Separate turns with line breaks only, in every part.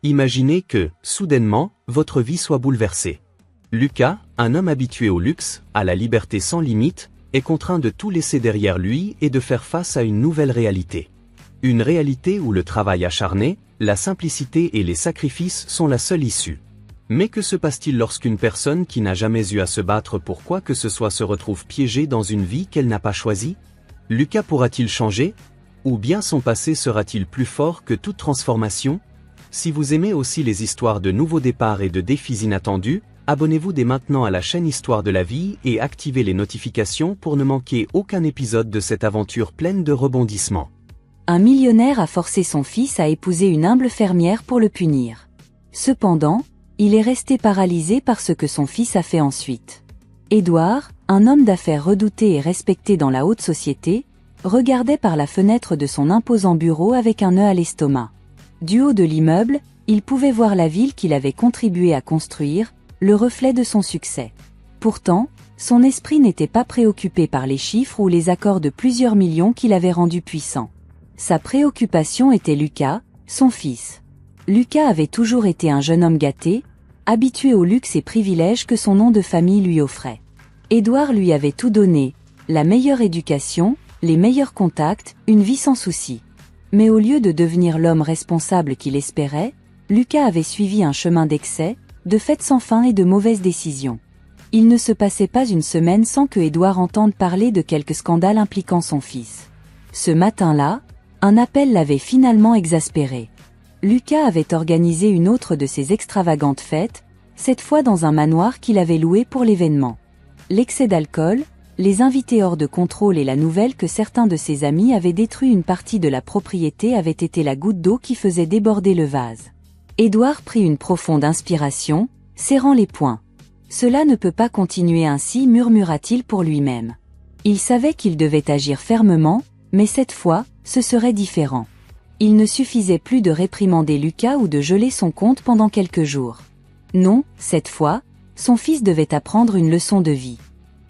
Imaginez que, soudainement, votre vie soit bouleversée. Lucas, un homme habitué au luxe, à la liberté sans limite, est contraint de tout laisser derrière lui et de faire face à une nouvelle réalité. Une réalité où le travail acharné, la simplicité et les sacrifices sont la seule issue. Mais que se passe-t-il lorsqu'une personne qui n'a jamais eu à se battre pour quoi que ce soit se retrouve piégée dans une vie qu'elle n'a pas choisie? Lucas pourra-t-il changer? Ou bien son passé sera-t-il plus fort que toute transformation? Si vous aimez aussi les histoires de nouveaux départs et de défis inattendus, abonnez-vous dès maintenant à la chaîne Histoire de la vie et activez les notifications pour ne manquer aucun épisode de cette aventure pleine de rebondissements.
Un millionnaire a forcé son fils à épouser une humble fermière pour le punir. Cependant, il est resté paralysé par ce que son fils a fait ensuite. Édouard, un homme d'affaires redouté et respecté dans la haute société, regardait par la fenêtre de son imposant bureau avec un nœud à l'estomac. Du haut de l'immeuble, il pouvait voir la ville qu'il avait contribué à construire, le reflet de son succès. Pourtant, son esprit n'était pas préoccupé par les chiffres ou les accords de plusieurs millions qu'il avait rendus puissants. Sa préoccupation était Lucas, son fils. Lucas avait toujours été un jeune homme gâté, habitué au luxe et privilèges que son nom de famille lui offrait. Édouard lui avait tout donné, la meilleure éducation, les meilleurs contacts, une vie sans soucis. Mais au lieu de devenir l'homme responsable qu'il espérait, Lucas avait suivi un chemin d'excès, de fêtes sans fin et de mauvaises décisions. Il ne se passait pas une semaine sans que Édouard entende parler de quelques scandales impliquant son fils. Ce matin-là, un appel l'avait finalement exaspéré. Lucas avait organisé une autre de ses extravagantes fêtes, cette fois dans un manoir qu'il avait loué pour l'événement. L'excès d'alcool, les invités hors de contrôle et la nouvelle que certains de ses amis avaient détruit une partie de la propriété avaient été la goutte d'eau qui faisait déborder le vase. Édouard prit une profonde inspiration, serrant les poings. Cela ne peut pas continuer ainsi, murmura-t-il pour lui-même. Il savait qu'il devait agir fermement, mais cette fois, ce serait différent. Il ne suffisait plus de réprimander Lucas ou de geler son compte pendant quelques jours. Non, cette fois, son fils devait apprendre une leçon de vie.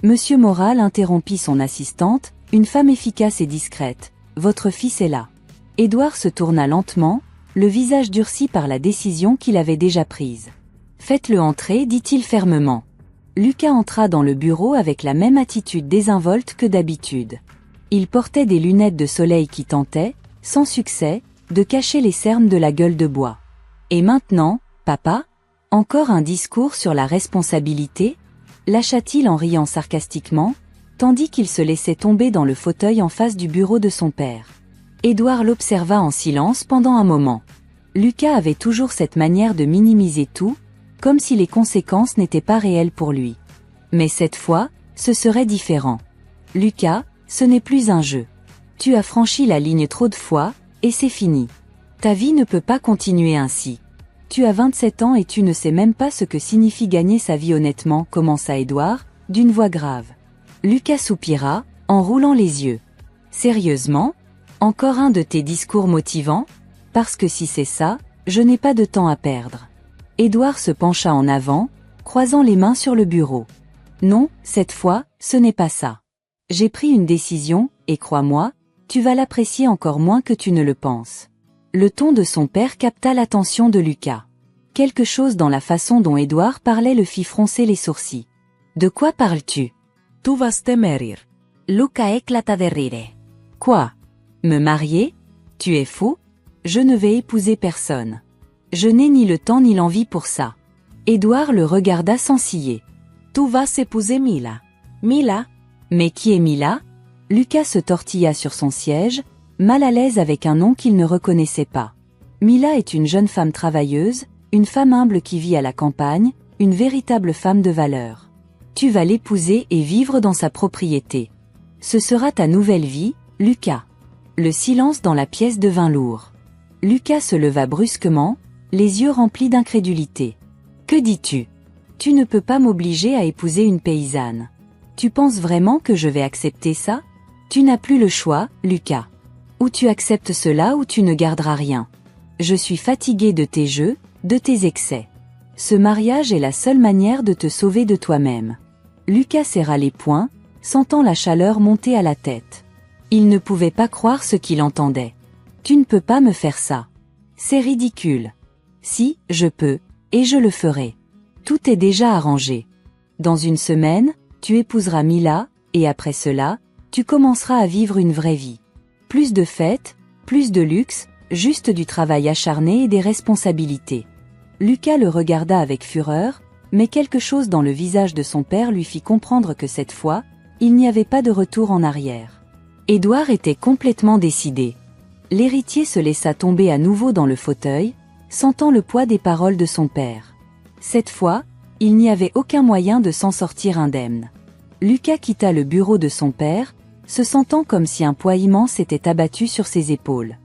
Monsieur Moral interrompit son assistante, une femme efficace et discrète. « Votre fils est là. » Édouard se tourna lentement, le visage durci par la décision qu'il avait déjà prise. « Faites-le entrer, dit-il fermement. Lucas entra dans le bureau avec la même attitude désinvolte que d'habitude. Il portait des lunettes de soleil qui tentaient, sans succès, de cacher les cernes de la gueule de bois. « Et maintenant, papa ? Encore un discours sur la responsabilité ?» lâcha-t-il en riant sarcastiquement, tandis qu'il se laissait tomber dans le fauteuil en face du bureau de son père. Édouard l'observa en silence pendant un moment. Lucas avait toujours cette manière de minimiser tout, comme si les conséquences n'étaient pas réelles pour lui. Mais cette fois, ce serait différent. « Lucas, ce n'est plus un jeu. Tu as franchi la ligne trop de fois, et c'est fini. Ta vie ne peut pas continuer ainsi. Tu as 27 ans et tu ne sais même pas ce que signifie gagner sa vie honnêtement, commença Édouard, d'une voix grave. Lucas soupira, en roulant les yeux. Sérieusement ? Encore un de tes discours motivants ? Parce que si c'est ça, je n'ai pas de temps à perdre. Édouard se pencha en avant, croisant les mains sur le bureau. Non, cette fois, ce n'est pas ça. J'ai pris une décision, et crois-moi, tu vas l'apprécier encore moins que tu ne le penses. Le ton de son père capta l'attention de Lucas. Quelque chose dans la façon dont Édouard parlait le fit froncer les sourcils. De quoi parles-tu ? Tu vas te morir. Lucas éclata de rire. Quoi ? Me marier ? Tu es fou ? Je ne vais épouser personne. Je n'ai ni le temps ni l'envie pour ça. Édouard le regarda sans ciller. Tu vas épouser Mila. Mila ? Mais qui est Mila ? Lucas se tortilla sur son siège, mal à l'aise avec un nom qu'il ne reconnaissait pas. Mila est une jeune femme travailleuse, une femme humble qui vit à la campagne, une véritable femme de valeur. Tu vas l'épouser et vivre dans sa propriété. Ce sera ta nouvelle vie, Lucas. Le silence dans la pièce devint lourd. Lucas se leva brusquement, les yeux remplis d'incrédulité. Que dis-tu ? Tu ne peux pas m'obliger à épouser une paysanne. Tu penses vraiment que je vais accepter ça ? Tu n'as plus le choix, Lucas. Ou tu acceptes cela ou tu ne garderas rien. Je suis fatigué de tes jeux, de tes excès. Ce mariage est la seule manière de te sauver de toi-même. Lucas serra les poings, sentant la chaleur monter à la tête. Il ne pouvait pas croire ce qu'il entendait. Tu ne peux pas me faire ça. C'est ridicule. Si, je peux, et je le ferai. Tout est déjà arrangé. Dans une semaine, tu épouseras Mila, et après cela, tu commenceras à vivre une vraie vie. Plus de fêtes, plus de luxe, juste du travail acharné et des responsabilités. Lucas le regarda avec fureur, mais quelque chose dans le visage de son père lui fit comprendre que cette fois, il n'y avait pas de retour en arrière. Édouard était complètement décidé. L'héritier se laissa tomber à nouveau dans le fauteuil, sentant le poids des paroles de son père. Cette fois, il n'y avait aucun moyen de s'en sortir indemne. Lucas quitta le bureau de son père, se sentant comme si un poids immense s'était abattu sur ses épaules.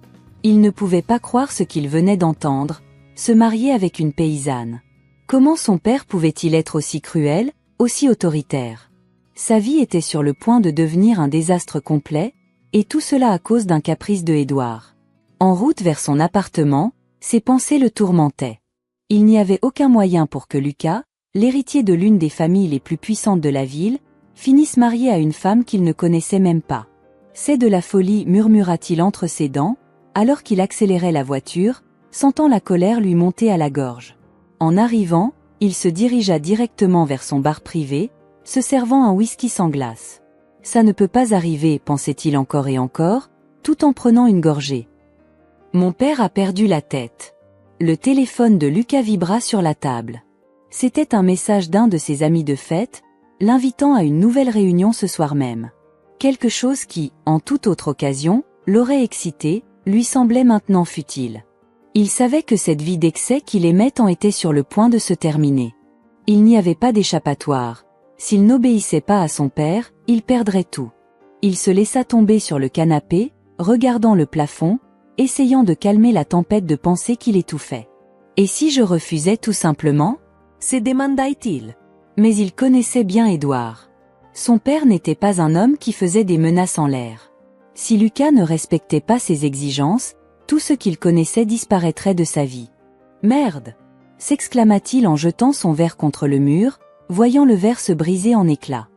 Il ne pouvait pas croire ce qu'il venait d'entendre, se marier avec une paysanne. Comment son père pouvait-il être aussi cruel, aussi autoritaire? Sa vie était sur le point de devenir un désastre complet, et tout cela à cause d'un caprice de Édouard. En route vers son appartement, ses pensées le tourmentaient. Il n'y avait aucun moyen pour que Lucas, l'héritier de l'une des familles les plus puissantes de la ville, finisse marié à une femme qu'il ne connaissait même pas. C'est de la folie, murmura-t-il entre ses dents, alors qu'il accélérait la voiture, sentant la colère lui monter à la gorge. En arrivant, il se dirigea directement vers son bar privé, se servant un whisky sans glace. Ça ne peut pas arriver, pensait-il encore et encore, tout en prenant une gorgée. Mon père a perdu la tête. Le téléphone de Lucas vibra sur la table. C'était un message d'un de ses amis de fête, l'invitant à une nouvelle réunion ce soir même. Quelque chose qui, en toute autre occasion, l'aurait excité, lui semblait maintenant futile. Il savait que cette vie d'excès qu'il aimait en était sur le point de se terminer. Il n'y avait pas d'échappatoire. S'il n'obéissait pas à son père, il perdrait tout. Il se laissa tomber sur le canapé, regardant le plafond, essayant de calmer la tempête de pensées qui l'étouffait. Et si je refusais tout simplement? Se demanda-t-il. Mais il connaissait bien Édouard. Son père n'était pas un homme qui faisait des menaces en l'air. Si Lucas ne respectait pas ses exigences, tout ce qu'il connaissait disparaîtrait de sa vie. Merde! S'exclama-t-il en jetant son verre contre le mur, voyant le verre se briser en éclats.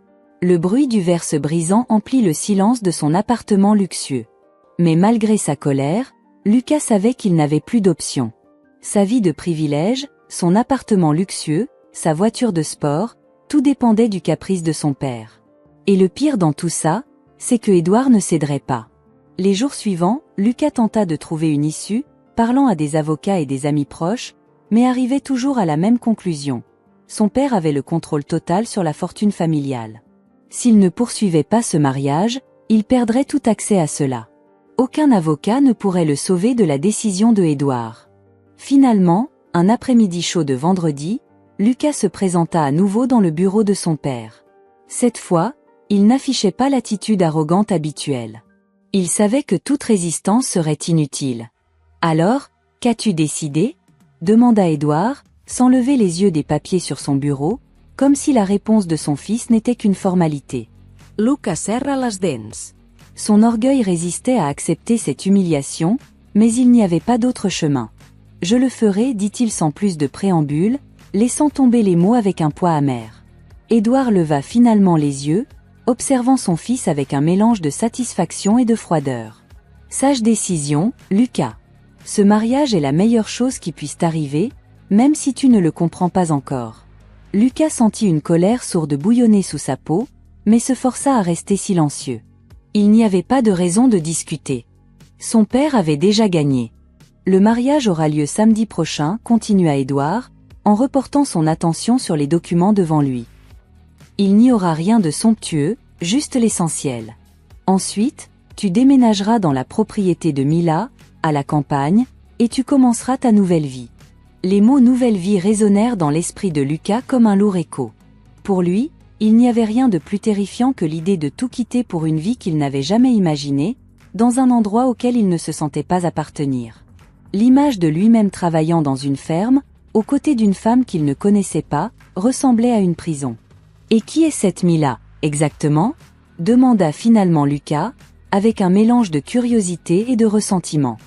Le bruit du verre se brisant emplit le silence de son appartement luxueux. Mais malgré sa colère, Lucas savait qu'il n'avait plus d'option. Sa vie de privilège, son appartement luxueux, sa voiture de sport, tout dépendait du caprice de son père. Et le pire dans tout ça, c'est que Édouard ne céderait pas. Les jours suivants, Lucas tenta de trouver une issue, parlant à des avocats et des amis proches, mais arrivait toujours à la même conclusion. Son père avait le contrôle total sur la fortune familiale. S'il ne poursuivait pas ce mariage, il perdrait tout accès à cela. Aucun avocat ne pourrait le sauver de la décision de Édouard. Finalement, un après-midi chaud de vendredi, Lucas se présenta à nouveau dans le bureau de son père. Cette fois, il n'affichait pas l'attitude arrogante habituelle. Il savait que toute résistance serait inutile. Alors, qu'as-tu décidé? Demanda Édouard, sans lever les yeux des papiers sur son bureau, comme si la réponse de son fils n'était qu'une formalité. Lucas serra las dents. Son orgueil résistait à accepter cette humiliation, mais il n'y avait pas d'autre chemin. Je le ferai, dit-il sans plus de préambule, laissant tomber les mots avec un poids amer. Édouard leva finalement les yeux, observant son fils avec un mélange de satisfaction et de froideur. Sage décision, Lucas. Ce mariage est la meilleure chose qui puisse t'arriver, même si tu ne le comprends pas encore. Lucas sentit une colère sourde bouillonner sous sa peau, mais se força à rester silencieux. Il n'y avait pas de raison de discuter. Son père avait déjà gagné. Le mariage aura lieu samedi prochain, continua Édouard, en reportant son attention sur les documents devant lui. Il n'y aura rien de somptueux, juste l'essentiel. Ensuite, tu déménageras dans la propriété de Mila, à la campagne, et tu commenceras ta nouvelle vie. Les mots nouvelle vie résonnèrent dans l'esprit de Lucas comme un lourd écho. Pour lui, il n'y avait rien de plus terrifiant que l'idée de tout quitter pour une vie qu'il n'avait jamais imaginée, dans un endroit auquel il ne se sentait pas appartenir. L'image de lui-même travaillant dans une ferme, aux côtés d'une femme qu'il ne connaissait pas, ressemblait à une prison. Et qui est cette Mila, exactement? Demanda finalement Lucas, avec un mélange de curiosité et de ressentiment.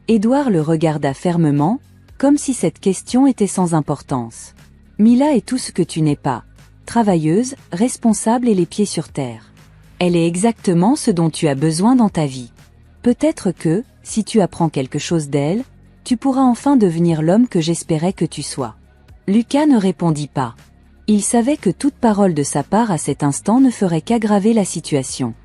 Édouard le regarda fermement, comme si cette question était sans importance. Mila est tout ce que tu n'es pas. Travailleuse, responsable et les pieds sur terre. Elle est exactement ce dont tu as besoin dans ta vie. Peut-être que, si tu apprends quelque chose d'elle, Tu pourras enfin devenir l'homme que j'espérais que tu sois. Lucas ne répondit pas. Il savait que toute parole de sa part à cet instant ne ferait qu'aggraver la situation.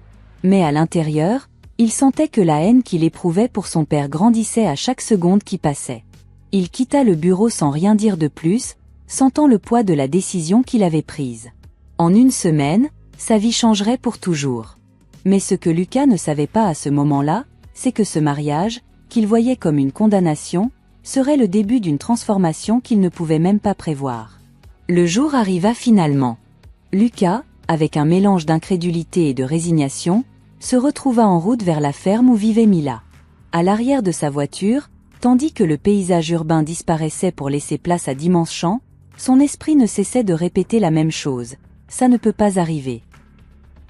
Mais à l'intérieur, il sentait que la haine qu'il éprouvait pour son père grandissait à chaque seconde qui passait. Il quitta le bureau sans rien dire de plus, sentant le poids de la décision qu'il avait prise. En une semaine, sa vie changerait pour toujours. Mais ce que Lucas ne savait pas à ce moment-là, c'est que ce mariage, qu'il voyait comme une condamnation, serait le début d'une transformation qu'il ne pouvait même pas prévoir. Le jour arriva finalement. Lucas, avec un mélange d'incrédulité et de résignation, se retrouva en route vers la ferme où vivait Mila. À l'arrière de sa voiture, tandis que le paysage urbain disparaissait pour laisser place à d'immenses champs, son esprit ne cessait de répéter la même chose. Ça ne peut pas arriver.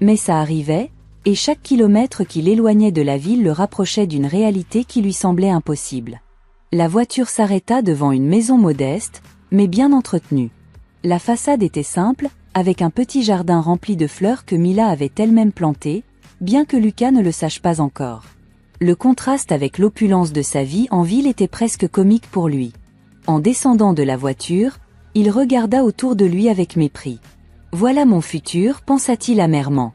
Mais ça arrivait, et chaque kilomètre qui l'éloignait de la ville le rapprochait d'une réalité qui lui semblait impossible. La voiture s'arrêta devant une maison modeste, mais bien entretenue. La façade était simple, avec un petit jardin rempli de fleurs que Mila avait elle-même plantées, bien que Lucas ne le sache pas encore. Le contraste avec l'opulence de sa vie en ville était presque comique pour lui. En descendant de la voiture, il regarda autour de lui avec mépris. « Voilà mon futur », pensa-t-il amèrement.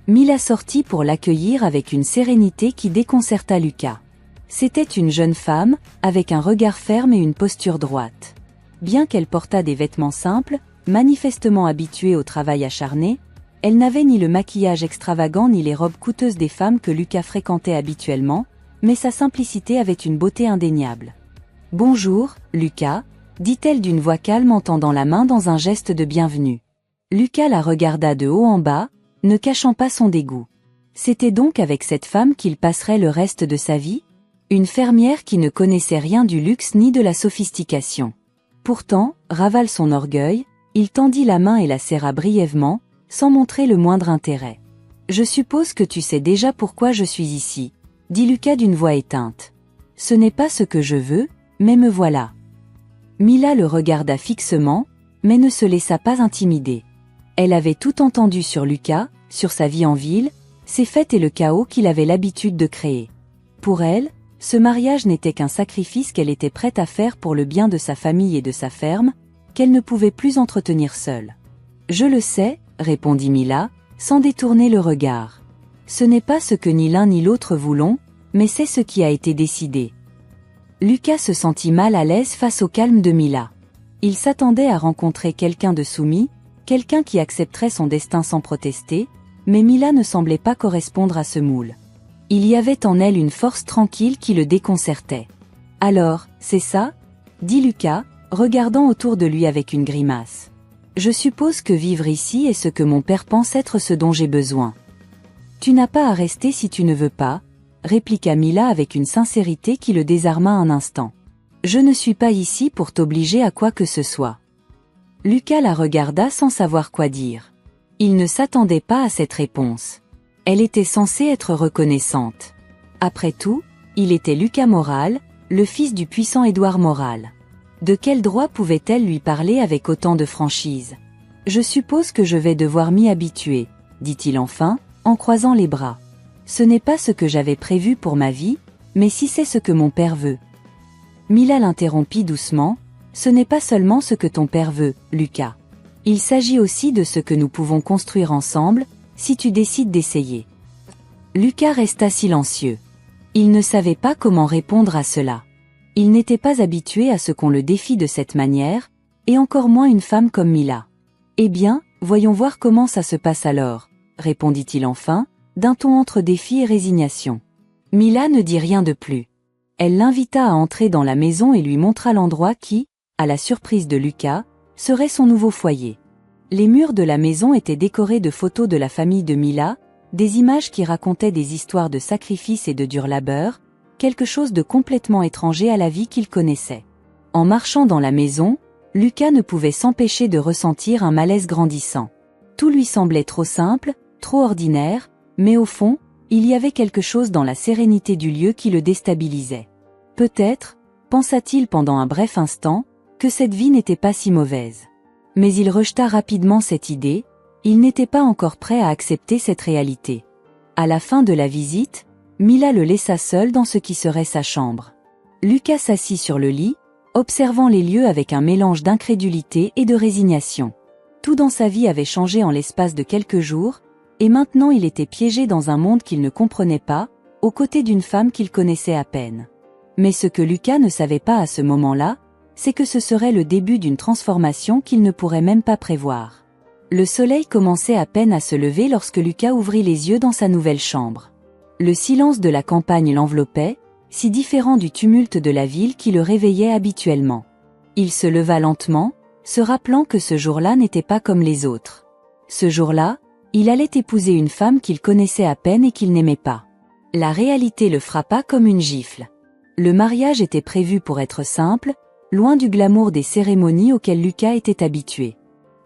Mila sortit pour l'accueillir avec une sérénité qui déconcerta Lucas. C'était une jeune femme, avec un regard ferme et une posture droite. Bien qu'elle portât des vêtements simples, manifestement habituée au travail acharné, elle n'avait ni le maquillage extravagant ni les robes coûteuses des femmes que Lucas fréquentait habituellement, mais sa simplicité avait une beauté indéniable. « Bonjour, Lucas », dit-elle d'une voix calme en tendant la main dans un geste de bienvenue. Lucas la regarda de haut en bas, ne cachant pas son dégoût. C'était donc avec cette femme qu'il passerait le reste de sa vie ? Une fermière qui ne connaissait rien du luxe ni de la sophistication. Pourtant, ravale son orgueil, il tendit la main et la serra brièvement, sans montrer le moindre intérêt. « Je suppose que tu sais déjà pourquoi je suis ici, » dit Lucas d'une voix éteinte. « Ce n'est pas ce que je veux, mais me voilà. » Mila le regarda fixement, mais ne se laissa pas intimider. Elle avait tout entendu sur Lucas, sur sa vie en ville, ses fêtes et le chaos qu'il avait l'habitude de créer. Pour elle, ce mariage n'était qu'un sacrifice qu'elle était prête à faire pour le bien de sa famille et de sa ferme, qu'elle ne pouvait plus entretenir seule. « Je le sais, » répondit Mila, sans détourner le regard. « Ce n'est pas ce que ni l'un ni l'autre voulons, mais c'est ce qui a été décidé. » Lucas se sentit mal à l'aise face au calme de Mila. Il s'attendait à rencontrer quelqu'un de soumis, quelqu'un qui accepterait son destin sans protester, mais Mila ne semblait pas correspondre à ce moule. Il y avait en elle une force tranquille qui le déconcertait. « Alors, c'est ça ?» dit Lucas, regardant autour de lui avec une grimace. « Je suppose que vivre ici est ce que mon père pense être ce dont j'ai besoin. »« Tu n'as pas à rester si tu ne veux pas, » répliqua Mila avec une sincérité qui le désarma un instant. « Je ne suis pas ici pour t'obliger à quoi que ce soit. » Lucas la regarda sans savoir quoi dire. Il ne s'attendait pas à cette réponse. Elle était censée être reconnaissante. Après tout, il était Lucas Moral, le fils du puissant Édouard Moral. De quel droit pouvait-elle lui parler avec autant de franchise ? « Je suppose que je vais devoir m'y habituer, » dit-il enfin, en croisant les bras. « Ce n'est pas ce que j'avais prévu pour ma vie, mais si c'est ce que mon père veut. » Mila l'interrompit doucement. « Ce n'est pas seulement ce que ton père veut, Lucas. Il s'agit aussi de ce que nous pouvons construire ensemble, si tu décides d'essayer. » Lucas resta silencieux. Il ne savait pas comment répondre à cela. Il n'était pas habitué à ce qu'on le défie de cette manière, et encore moins une femme comme Mila. « Eh bien, voyons voir comment ça se passe alors, » répondit-il enfin, d'un ton entre défi et résignation. Mila ne dit rien de plus. Elle l'invita à entrer dans la maison et lui montra l'endroit qui, à la surprise de Lucas, serait son nouveau foyer. Les murs de la maison étaient décorés de photos de la famille de Mila, des images qui racontaient des histoires de sacrifice et de dur labeur, quelque chose de complètement étranger à la vie qu'il connaissait. En marchant dans la maison, Lucas ne pouvait s'empêcher de ressentir un malaise grandissant. Tout lui semblait trop simple, trop ordinaire, mais au fond, il y avait quelque chose dans la sérénité du lieu qui le déstabilisait. Peut-être, pensa-t-il pendant un bref instant, que cette vie n'était pas si mauvaise. Mais il rejeta rapidement cette idée, il n'était pas encore prêt à accepter cette réalité. À la fin de la visite, Mila le laissa seul dans ce qui serait sa chambre. Lucas s'assit sur le lit, observant les lieux avec un mélange d'incrédulité et de résignation. Tout dans sa vie avait changé en l'espace de quelques jours, et maintenant il était piégé dans un monde qu'il ne comprenait pas, aux côtés d'une femme qu'il connaissait à peine. Mais ce que Lucas ne savait pas à ce moment-là, c'est que ce serait le début d'une transformation qu'il ne pourrait même pas prévoir. Le soleil commençait à peine à se lever lorsque Lucas ouvrit les yeux dans sa nouvelle chambre. Le silence de la campagne l'enveloppait, si différent du tumulte de la ville qui le réveillait habituellement. Il se leva lentement, se rappelant que ce jour-là n'était pas comme les autres. Ce jour-là, il allait épouser une femme qu'il connaissait à peine et qu'il n'aimait pas. La réalité le frappa comme une gifle. Le mariage était prévu pour être simple, loin du glamour des cérémonies auxquelles Lucas était habitué.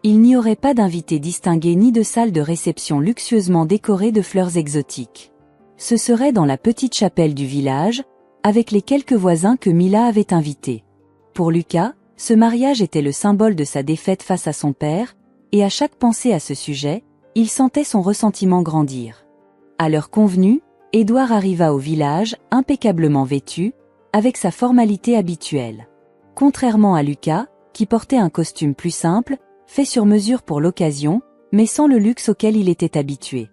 Il n'y aurait pas d'invités distingués ni de salle de réception luxueusement décorée de fleurs exotiques. Ce serait dans la petite chapelle du village, avec les quelques voisins que Mila avait invités. Pour Lucas, ce mariage était le symbole de sa défaite face à son père, et à chaque pensée à ce sujet, il sentait son ressentiment grandir. À l'heure convenue, Édouard arriva au village, impeccablement vêtu, avec sa formalité habituelle. Contrairement à Lucas, qui portait un costume plus simple, fait sur mesure pour l'occasion, mais sans le luxe auquel il était habitué.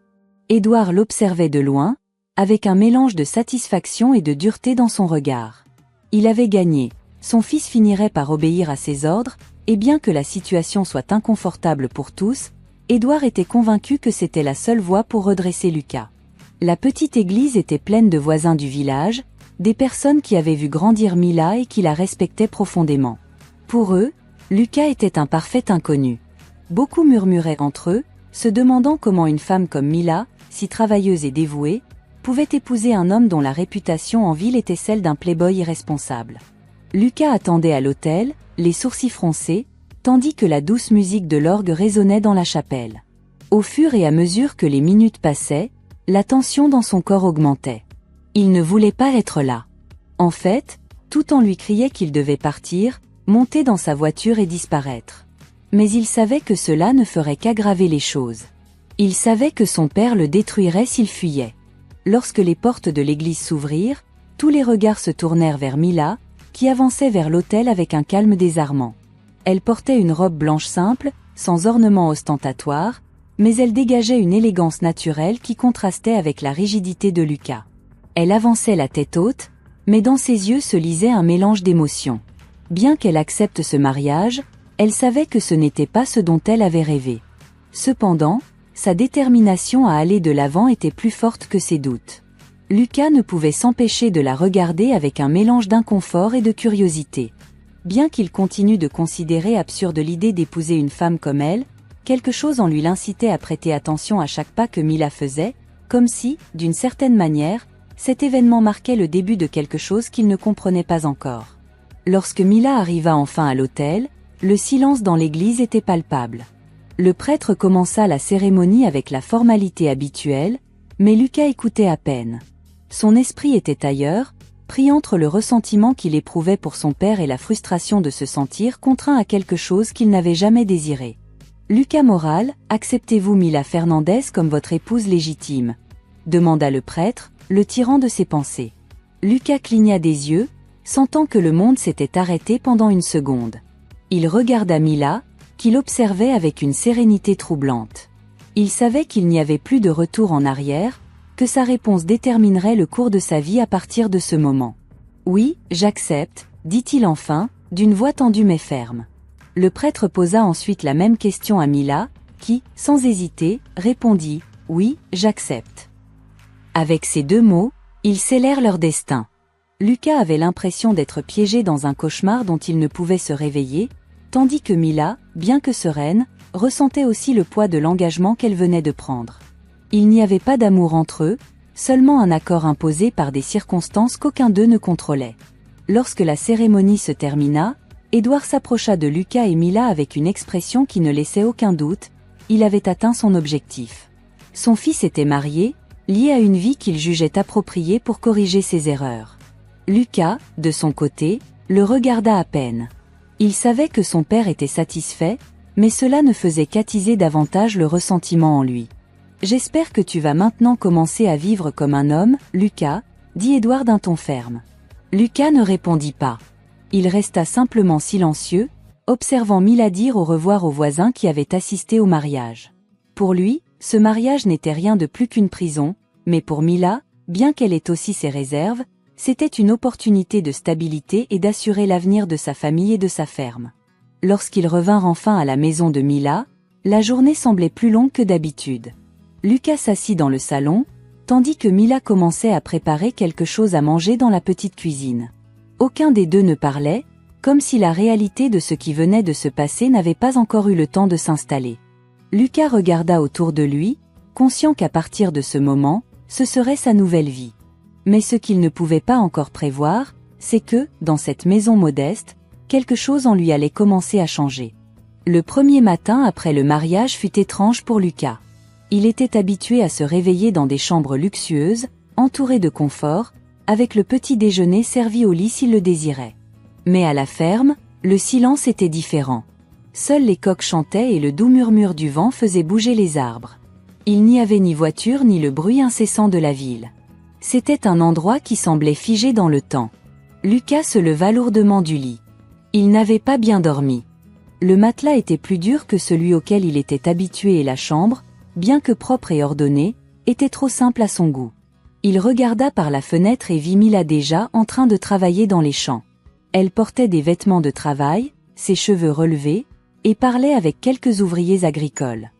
Édouard l'observait de loin, avec un mélange de satisfaction et de dureté dans son regard. Il avait gagné, son fils finirait par obéir à ses ordres, et bien que la situation soit inconfortable pour tous, Édouard était convaincu que c'était la seule voie pour redresser Lucas. La petite église était pleine de voisins du village, des personnes qui avaient vu grandir Mila et qui la respectaient profondément. Pour eux, Lucas était un parfait inconnu. Beaucoup murmuraient entre eux, se demandant comment une femme comme Mila, si travailleuse et dévouée, pouvait épouser un homme dont la réputation en ville était celle d'un playboy irresponsable. Lucas attendait à l'autel, les sourcils froncés, tandis que la douce musique de l'orgue résonnait dans la chapelle. Au fur et à mesure que les minutes passaient, la tension dans son corps augmentait. Il ne voulait pas être là. En fait, tout en lui criait qu'il devait partir, monter dans sa voiture et disparaître. Mais il savait que cela ne ferait qu'aggraver les choses. Il savait que son père le détruirait s'il fuyait. Lorsque les portes de l'église s'ouvrirent, tous les regards se tournèrent vers Mila, qui avançait vers l'autel avec un calme désarmant. Elle portait une robe blanche simple, sans ornement ostentatoire, mais elle dégageait une élégance naturelle qui contrastait avec la rigidité de Lucas. Elle avançait la tête haute, mais dans ses yeux se lisait un mélange d'émotions. Bien qu'elle accepte ce mariage, elle savait que ce n'était pas ce dont elle avait rêvé. Cependant, sa détermination à aller de l'avant était plus forte que ses doutes. Lucas ne pouvait s'empêcher de la regarder avec un mélange d'inconfort et de curiosité. Bien qu'il continue de considérer absurde l'idée d'épouser une femme comme elle, quelque chose en lui l'incitait à prêter attention à chaque pas que Mila faisait, comme si, d'une certaine manière, cet événement marquait le début de quelque chose qu'il ne comprenait pas encore. Lorsque Mila arriva enfin à l'autel, le silence dans l'église était palpable. Le prêtre commença la cérémonie avec la formalité habituelle, mais Lucas écoutait à peine. Son esprit était ailleurs, pris entre le ressentiment qu'il éprouvait pour son père et la frustration de se sentir contraint à quelque chose qu'il n'avait jamais désiré. « Lucas Moral, acceptez-vous Mila Fernandez comme votre épouse légitime ?» demanda le prêtre, le tirant de ses pensées. Lucas cligna des yeux, sentant que le monde s'était arrêté pendant une seconde. Il regarda Mila, qu'il observait avec une sérénité troublante. Il savait qu'il n'y avait plus de retour en arrière, que sa réponse déterminerait le cours de sa vie à partir de ce moment. « Oui, j'accepte », dit-il enfin, d'une voix tendue mais ferme. Le prêtre posa ensuite la même question à Mila, qui, sans hésiter, répondit « Oui, j'accepte ». Avec ces deux mots, ils scellèrent leur destin. Lucas avait l'impression d'être piégé dans un cauchemar dont il ne pouvait se réveiller, tandis que Mila, bien que sereine, ressentait aussi le poids de l'engagement qu'elle venait de prendre. Il n'y avait pas d'amour entre eux, seulement un accord imposé par des circonstances qu'aucun d'eux ne contrôlait. Lorsque la cérémonie se termina, Édouard s'approcha de Lucas et Mila avec une expression qui ne laissait aucun doute, il avait atteint son objectif. Son fils était marié, lié à une vie qu'il jugeait appropriée pour corriger ses erreurs. Lucas, de son côté, le regarda à peine. Il savait que son père était satisfait, mais cela ne faisait qu'attiser davantage le ressentiment en lui. « J'espère que tu vas maintenant commencer à vivre comme un homme, Lucas », dit Édouard d'un ton ferme. Lucas ne répondit pas. Il resta simplement silencieux, observant Mila dire au revoir aux voisins qui avaient assisté au mariage. Pour lui, ce mariage n'était rien de plus qu'une prison, mais pour Mila, bien qu'elle ait aussi ses réserves, c'était une opportunité de stabilité et d'assurer l'avenir de sa famille et de sa ferme. Lorsqu'ils revinrent enfin à la maison de Mila, la journée semblait plus longue que d'habitude. Lucas s'assit dans le salon, tandis que Mila commençait à préparer quelque chose à manger dans la petite cuisine. Aucun des deux ne parlait, comme si la réalité de ce qui venait de se passer n'avait pas encore eu le temps de s'installer. Lucas regarda autour de lui, conscient qu'à partir de ce moment, ce serait sa nouvelle vie. Mais ce qu'il ne pouvait pas encore prévoir, c'est que, dans cette maison modeste, quelque chose en lui allait commencer à changer. Le premier matin après le mariage fut étrange pour Lucas. Il était habitué à se réveiller dans des chambres luxueuses, entourées de confort, avec le petit déjeuner servi au lit s'il le désirait. Mais à la ferme, le silence était différent. Seuls les coqs chantaient et le doux murmure du vent faisait bouger les arbres. Il n'y avait ni voiture ni le bruit incessant de la ville. C'était un endroit qui semblait figé dans le temps. Lucas se leva lourdement du lit. Il n'avait pas bien dormi. Le matelas était plus dur que celui auquel il était habitué et la chambre, bien que propre et ordonnée, était trop simple à son goût. Il regarda par la fenêtre et vit Mila déjà en train de travailler dans les champs. Elle portait des vêtements de travail, ses cheveux relevés, et parlait avec quelques ouvriers agricoles.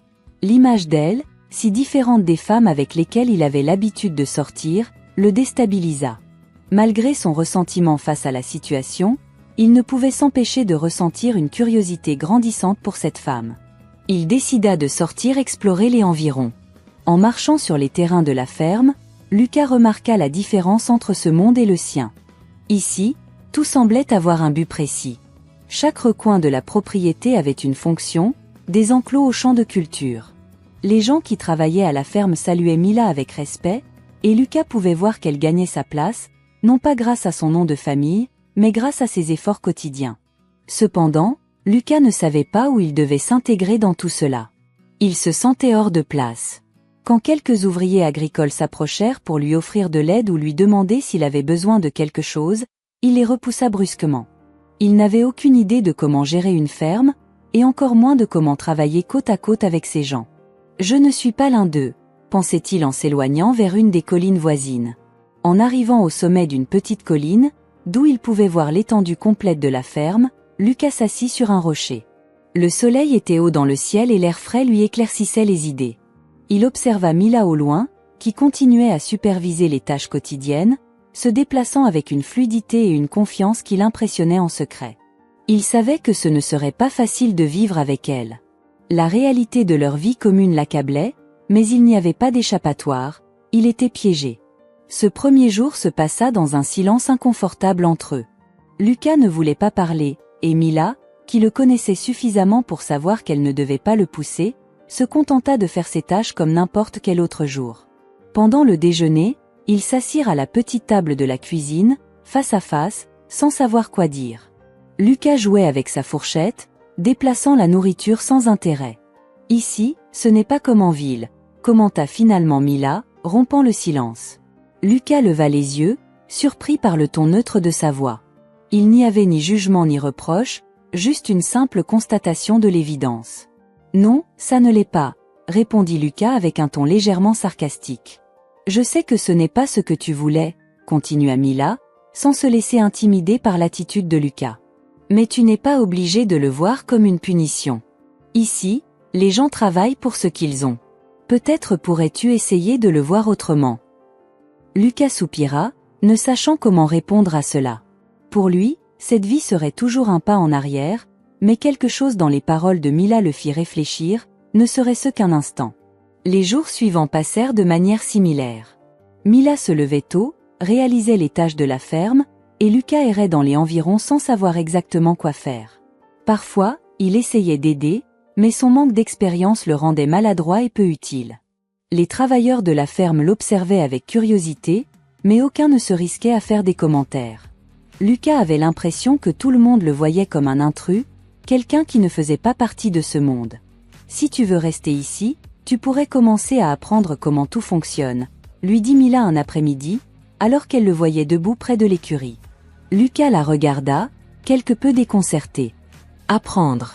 L'image d'elle, si différente des femmes avec lesquelles il avait l'habitude de sortir, le déstabilisa. Malgré son ressentiment face à la situation, il ne pouvait s'empêcher de ressentir une curiosité grandissante pour cette femme. Il décida de sortir explorer les environs. En marchant sur les terrains de la ferme, Lucas remarqua la différence entre ce monde et le sien. Ici, tout semblait avoir un but précis. Chaque recoin de la propriété avait une fonction, des enclos aux champs de culture. Les gens qui travaillaient à la ferme saluaient Mila avec respect, et Lucas pouvait voir qu'elle gagnait sa place, non pas grâce à son nom de famille, mais grâce à ses efforts quotidiens. Cependant, Lucas ne savait pas où il devait s'intégrer dans tout cela. Il se sentait hors de place. Quand quelques ouvriers agricoles s'approchèrent pour lui offrir de l'aide ou lui demander s'il avait besoin de quelque chose, il les repoussa brusquement. Il n'avait aucune idée de comment gérer une ferme, et encore moins de comment travailler côte à côte avec ces gens. « Je ne suis pas l'un d'eux », pensait-il en s'éloignant vers une des collines voisines. En arrivant au sommet d'une petite colline, d'où il pouvait voir l'étendue complète de la ferme, Lucas s'assit sur un rocher. Le soleil était haut dans le ciel et l'air frais lui éclaircissait les idées. Il observa Mila au loin, qui continuait à superviser les tâches quotidiennes, se déplaçant avec une fluidité et une confiance qui l'impressionnaient en secret. Il savait que ce ne serait pas facile de vivre avec elle. La réalité de leur vie commune l'accablait, mais il n'y avait pas d'échappatoire, il était piégé. Ce premier jour se passa dans un silence inconfortable entre eux. Lucas ne voulait pas parler, et Mila, qui le connaissait suffisamment pour savoir qu'elle ne devait pas le pousser, se contenta de faire ses tâches comme n'importe quel autre jour. Pendant le déjeuner, ils s'assirent à la petite table de la cuisine, face à face, sans savoir quoi dire. Lucas jouait avec sa fourchette, déplaçant la nourriture sans intérêt. « Ici, ce n'est pas comme en ville », commenta finalement Mila, rompant le silence. Lucas leva les yeux, surpris par le ton neutre de sa voix. Il n'y avait ni jugement ni reproche, juste une simple constatation de l'évidence. « Non, ça ne l'est pas », répondit Lucas avec un ton légèrement sarcastique. « Je sais que ce n'est pas ce que tu voulais », continua Mila, sans se laisser intimider par l'attitude de Lucas. « Mais tu n'es pas obligé de le voir comme une punition. Ici, les gens travaillent pour ce qu'ils ont. Peut-être pourrais-tu essayer de le voir autrement. » Lucas soupira, ne sachant comment répondre à cela. Pour lui, cette vie serait toujours un pas en arrière, mais quelque chose dans les paroles de Mila le fit réfléchir, ne serait-ce qu'un instant. Les jours suivants passèrent de manière similaire. Mila se levait tôt, réalisait les tâches de la ferme, et Lucas errait dans les environs sans savoir exactement quoi faire. Parfois, il essayait d'aider, mais son manque d'expérience le rendait maladroit et peu utile. Les travailleurs de la ferme l'observaient avec curiosité, mais aucun ne se risquait à faire des commentaires. Lucas avait l'impression que tout le monde le voyait comme un intrus, quelqu'un qui ne faisait pas partie de ce monde. « Si tu veux rester ici, tu pourrais commencer à apprendre comment tout fonctionne », lui dit Mila un après-midi, alors qu'elle le voyait debout près de l'écurie. Lucas la regarda, quelque peu déconcerté. Apprendre.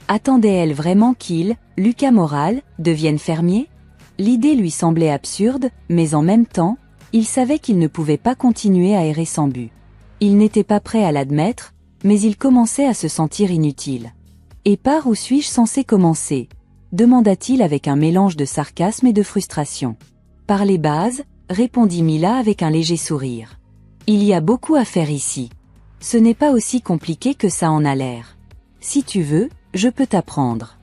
Attendait-elle vraiment qu'il, Lucas Moral, devienne fermier? L'idée lui semblait absurde, mais en même temps, il savait qu'il ne pouvait pas continuer à errer sans but. Il n'était pas prêt à l'admettre, mais il commençait à se sentir inutile. Et par où suis-je censé commencer? Demanda-t-il avec un mélange de sarcasme et de frustration. Par les bases, répondit Mila avec un léger sourire. Il y a beaucoup à faire ici. Ce n'est pas aussi compliqué que ça en a l'air. Si tu veux, je peux t'apprendre.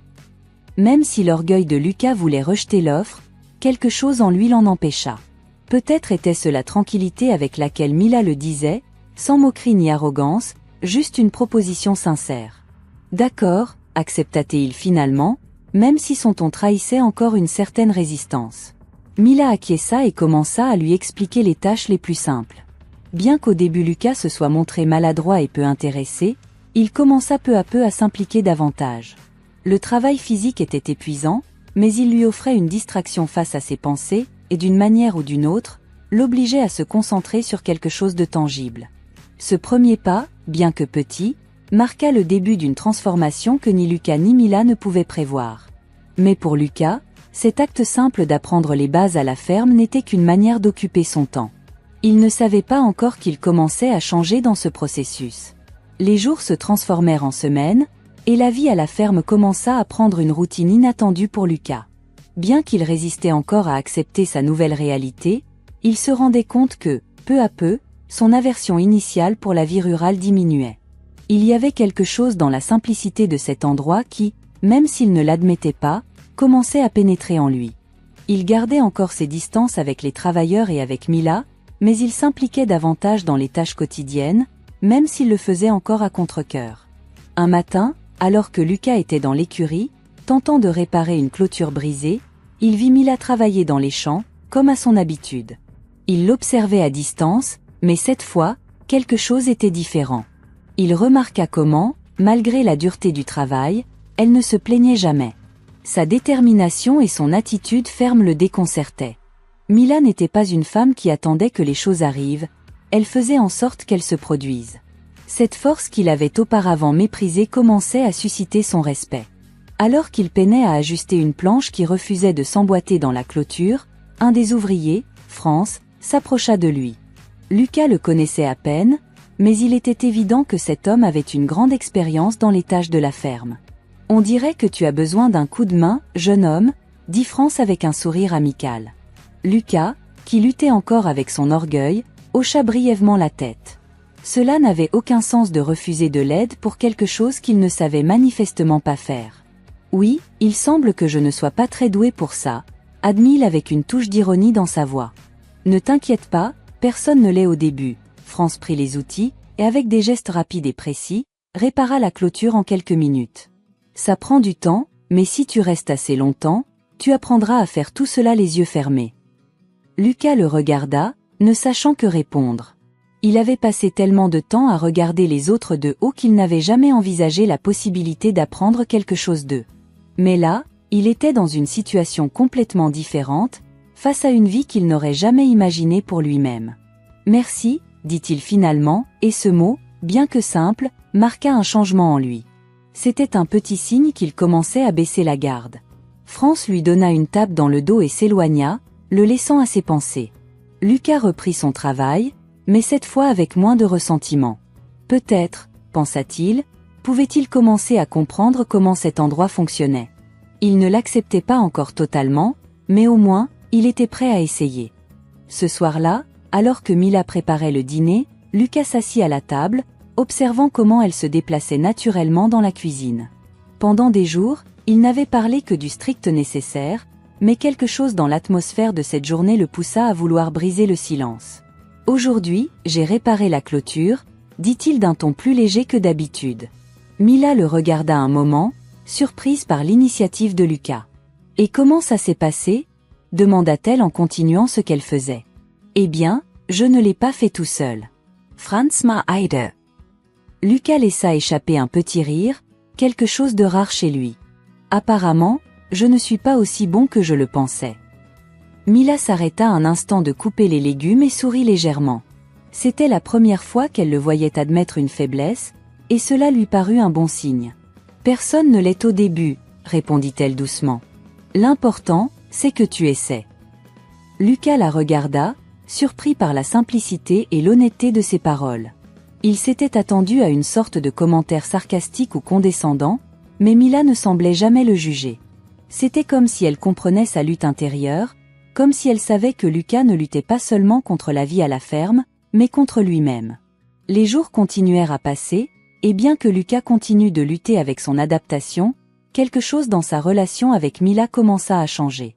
Même si l'orgueil de Lucas voulait rejeter l'offre, quelque chose en lui l'en empêcha. Peut-être était-ce la tranquillité avec laquelle Mila le disait, sans moquerie ni arrogance, juste une proposition sincère. D'accord, accepta-t-il finalement, même si son ton trahissait encore une certaine résistance. Mila acquiesça et commença à lui expliquer les tâches les plus simples. Bien qu'au début Lucas se soit montré maladroit et peu intéressé, il commença peu à peu à s'impliquer davantage. Le travail physique était épuisant, mais il lui offrait une distraction face à ses pensées, et d'une manière ou d'une autre, l'obligeait à se concentrer sur quelque chose de tangible. Ce premier pas, bien que petit, marqua le début d'une transformation que ni Lucas ni Mila ne pouvaient prévoir. Mais pour Lucas, cet acte simple d'apprendre les bases à la ferme n'était qu'une manière d'occuper son temps. Il ne savait pas encore qu'il commençait à changer dans ce processus. Les jours se transformèrent en semaines, et la vie à la ferme commença à prendre une routine inattendue pour Lucas. Bien qu'il résistait encore à accepter sa nouvelle réalité, il se rendait compte que, peu à peu, son aversion initiale pour la vie rurale diminuait. Il y avait quelque chose dans la simplicité de cet endroit qui, même s'il ne l'admettait pas, commençait à pénétrer en lui. Il gardait encore ses distances avec les travailleurs et avec Mila, mais il s'impliquait davantage dans les tâches quotidiennes, même s'il le faisait encore à contre-cœur. Un matin, alors que Lucas était dans l'écurie, tentant de réparer une clôture brisée, il vit Mila travailler dans les champs, comme à son habitude. Il l'observait à distance, mais cette fois, quelque chose était différent. Il remarqua comment, malgré la dureté du travail, elle ne se plaignait jamais. Sa détermination et son attitude ferme le déconcertaient. Mila n'était pas une femme qui attendait que les choses arrivent, elle faisait en sorte qu'elles se produisent. Cette force qu'il avait auparavant méprisée commençait à susciter son respect. Alors qu'il peinait à ajuster une planche qui refusait de s'emboîter dans la clôture, un des ouvriers, France, s'approcha de lui. Lucas le connaissait à peine, mais il était évident que cet homme avait une grande expérience dans les tâches de la ferme. « On dirait que tu as besoin d'un coup de main, jeune homme », dit France avec un sourire amical. Lucas, qui luttait encore avec son orgueil, hocha brièvement la tête. Cela n'avait aucun sens de refuser de l'aide pour quelque chose qu'il ne savait manifestement pas faire. « Oui, il semble que je ne sois pas très doué pour ça », admit-il avec une touche d'ironie dans sa voix. « Ne t'inquiète pas, personne ne l'est au début. » France prit les outils, et avec des gestes rapides et précis, répara la clôture en quelques minutes. « Ça prend du temps, mais si tu restes assez longtemps, tu apprendras à faire tout cela les yeux fermés. » Lucas le regarda, ne sachant que répondre. Il avait passé tellement de temps à regarder les autres de haut qu'il n'avait jamais envisagé la possibilité d'apprendre quelque chose d'eux. Mais là, il était dans une situation complètement différente, face à une vie qu'il n'aurait jamais imaginée pour lui-même. « Merci », dit-il finalement, et ce mot, bien que simple, marqua un changement en lui. C'était un petit signe qu'il commençait à baisser la garde. France lui donna une tape dans le dos et s'éloigna, le laissant à ses pensées. Lucas reprit son travail, mais cette fois avec moins de ressentiment. Peut-être, pensa-t-il, pouvait-il commencer à comprendre comment cet endroit fonctionnait. Il ne l'acceptait pas encore totalement, mais au moins, il était prêt à essayer. Ce soir-là, alors que Mila préparait le dîner, Lucas s'assit à la table, observant comment elle se déplaçait naturellement dans la cuisine. Pendant des jours, il n'avait parlé que du strict nécessaire, mais quelque chose dans l'atmosphère de cette journée le poussa à vouloir briser le silence. « Aujourd'hui, j'ai réparé la clôture », dit-il d'un ton plus léger que d'habitude. Mila le regarda un moment, surprise par l'initiative de Lucas. « Et comment ça s'est passé ?» demanda-t-elle en continuant ce qu'elle faisait. « Eh bien, je ne l'ai pas fait tout seul. Franz m'a aidé. » Lucas laissa échapper un petit rire, quelque chose de rare chez lui. « Apparemment, je ne suis pas aussi bon que je le pensais. » Mila s'arrêta un instant de couper les légumes et sourit légèrement. « C'était la première fois qu'elle le voyait admettre une faiblesse, et cela lui parut un bon signe. « Personne ne l'est au début, » répondit-elle doucement. « L'important, c'est que tu essaies. » Lucas la regarda, surpris par la simplicité et l'honnêteté de ses paroles. Il s'était attendu à une sorte de commentaire sarcastique ou condescendant, mais Mila ne semblait jamais le juger. C'était comme si elle comprenait sa lutte intérieure, comme si elle savait que Lucas ne luttait pas seulement contre la vie à la ferme, mais contre lui-même. Les jours continuèrent à passer, et bien que Lucas continue de lutter avec son adaptation, quelque chose dans sa relation avec Mila commença à changer.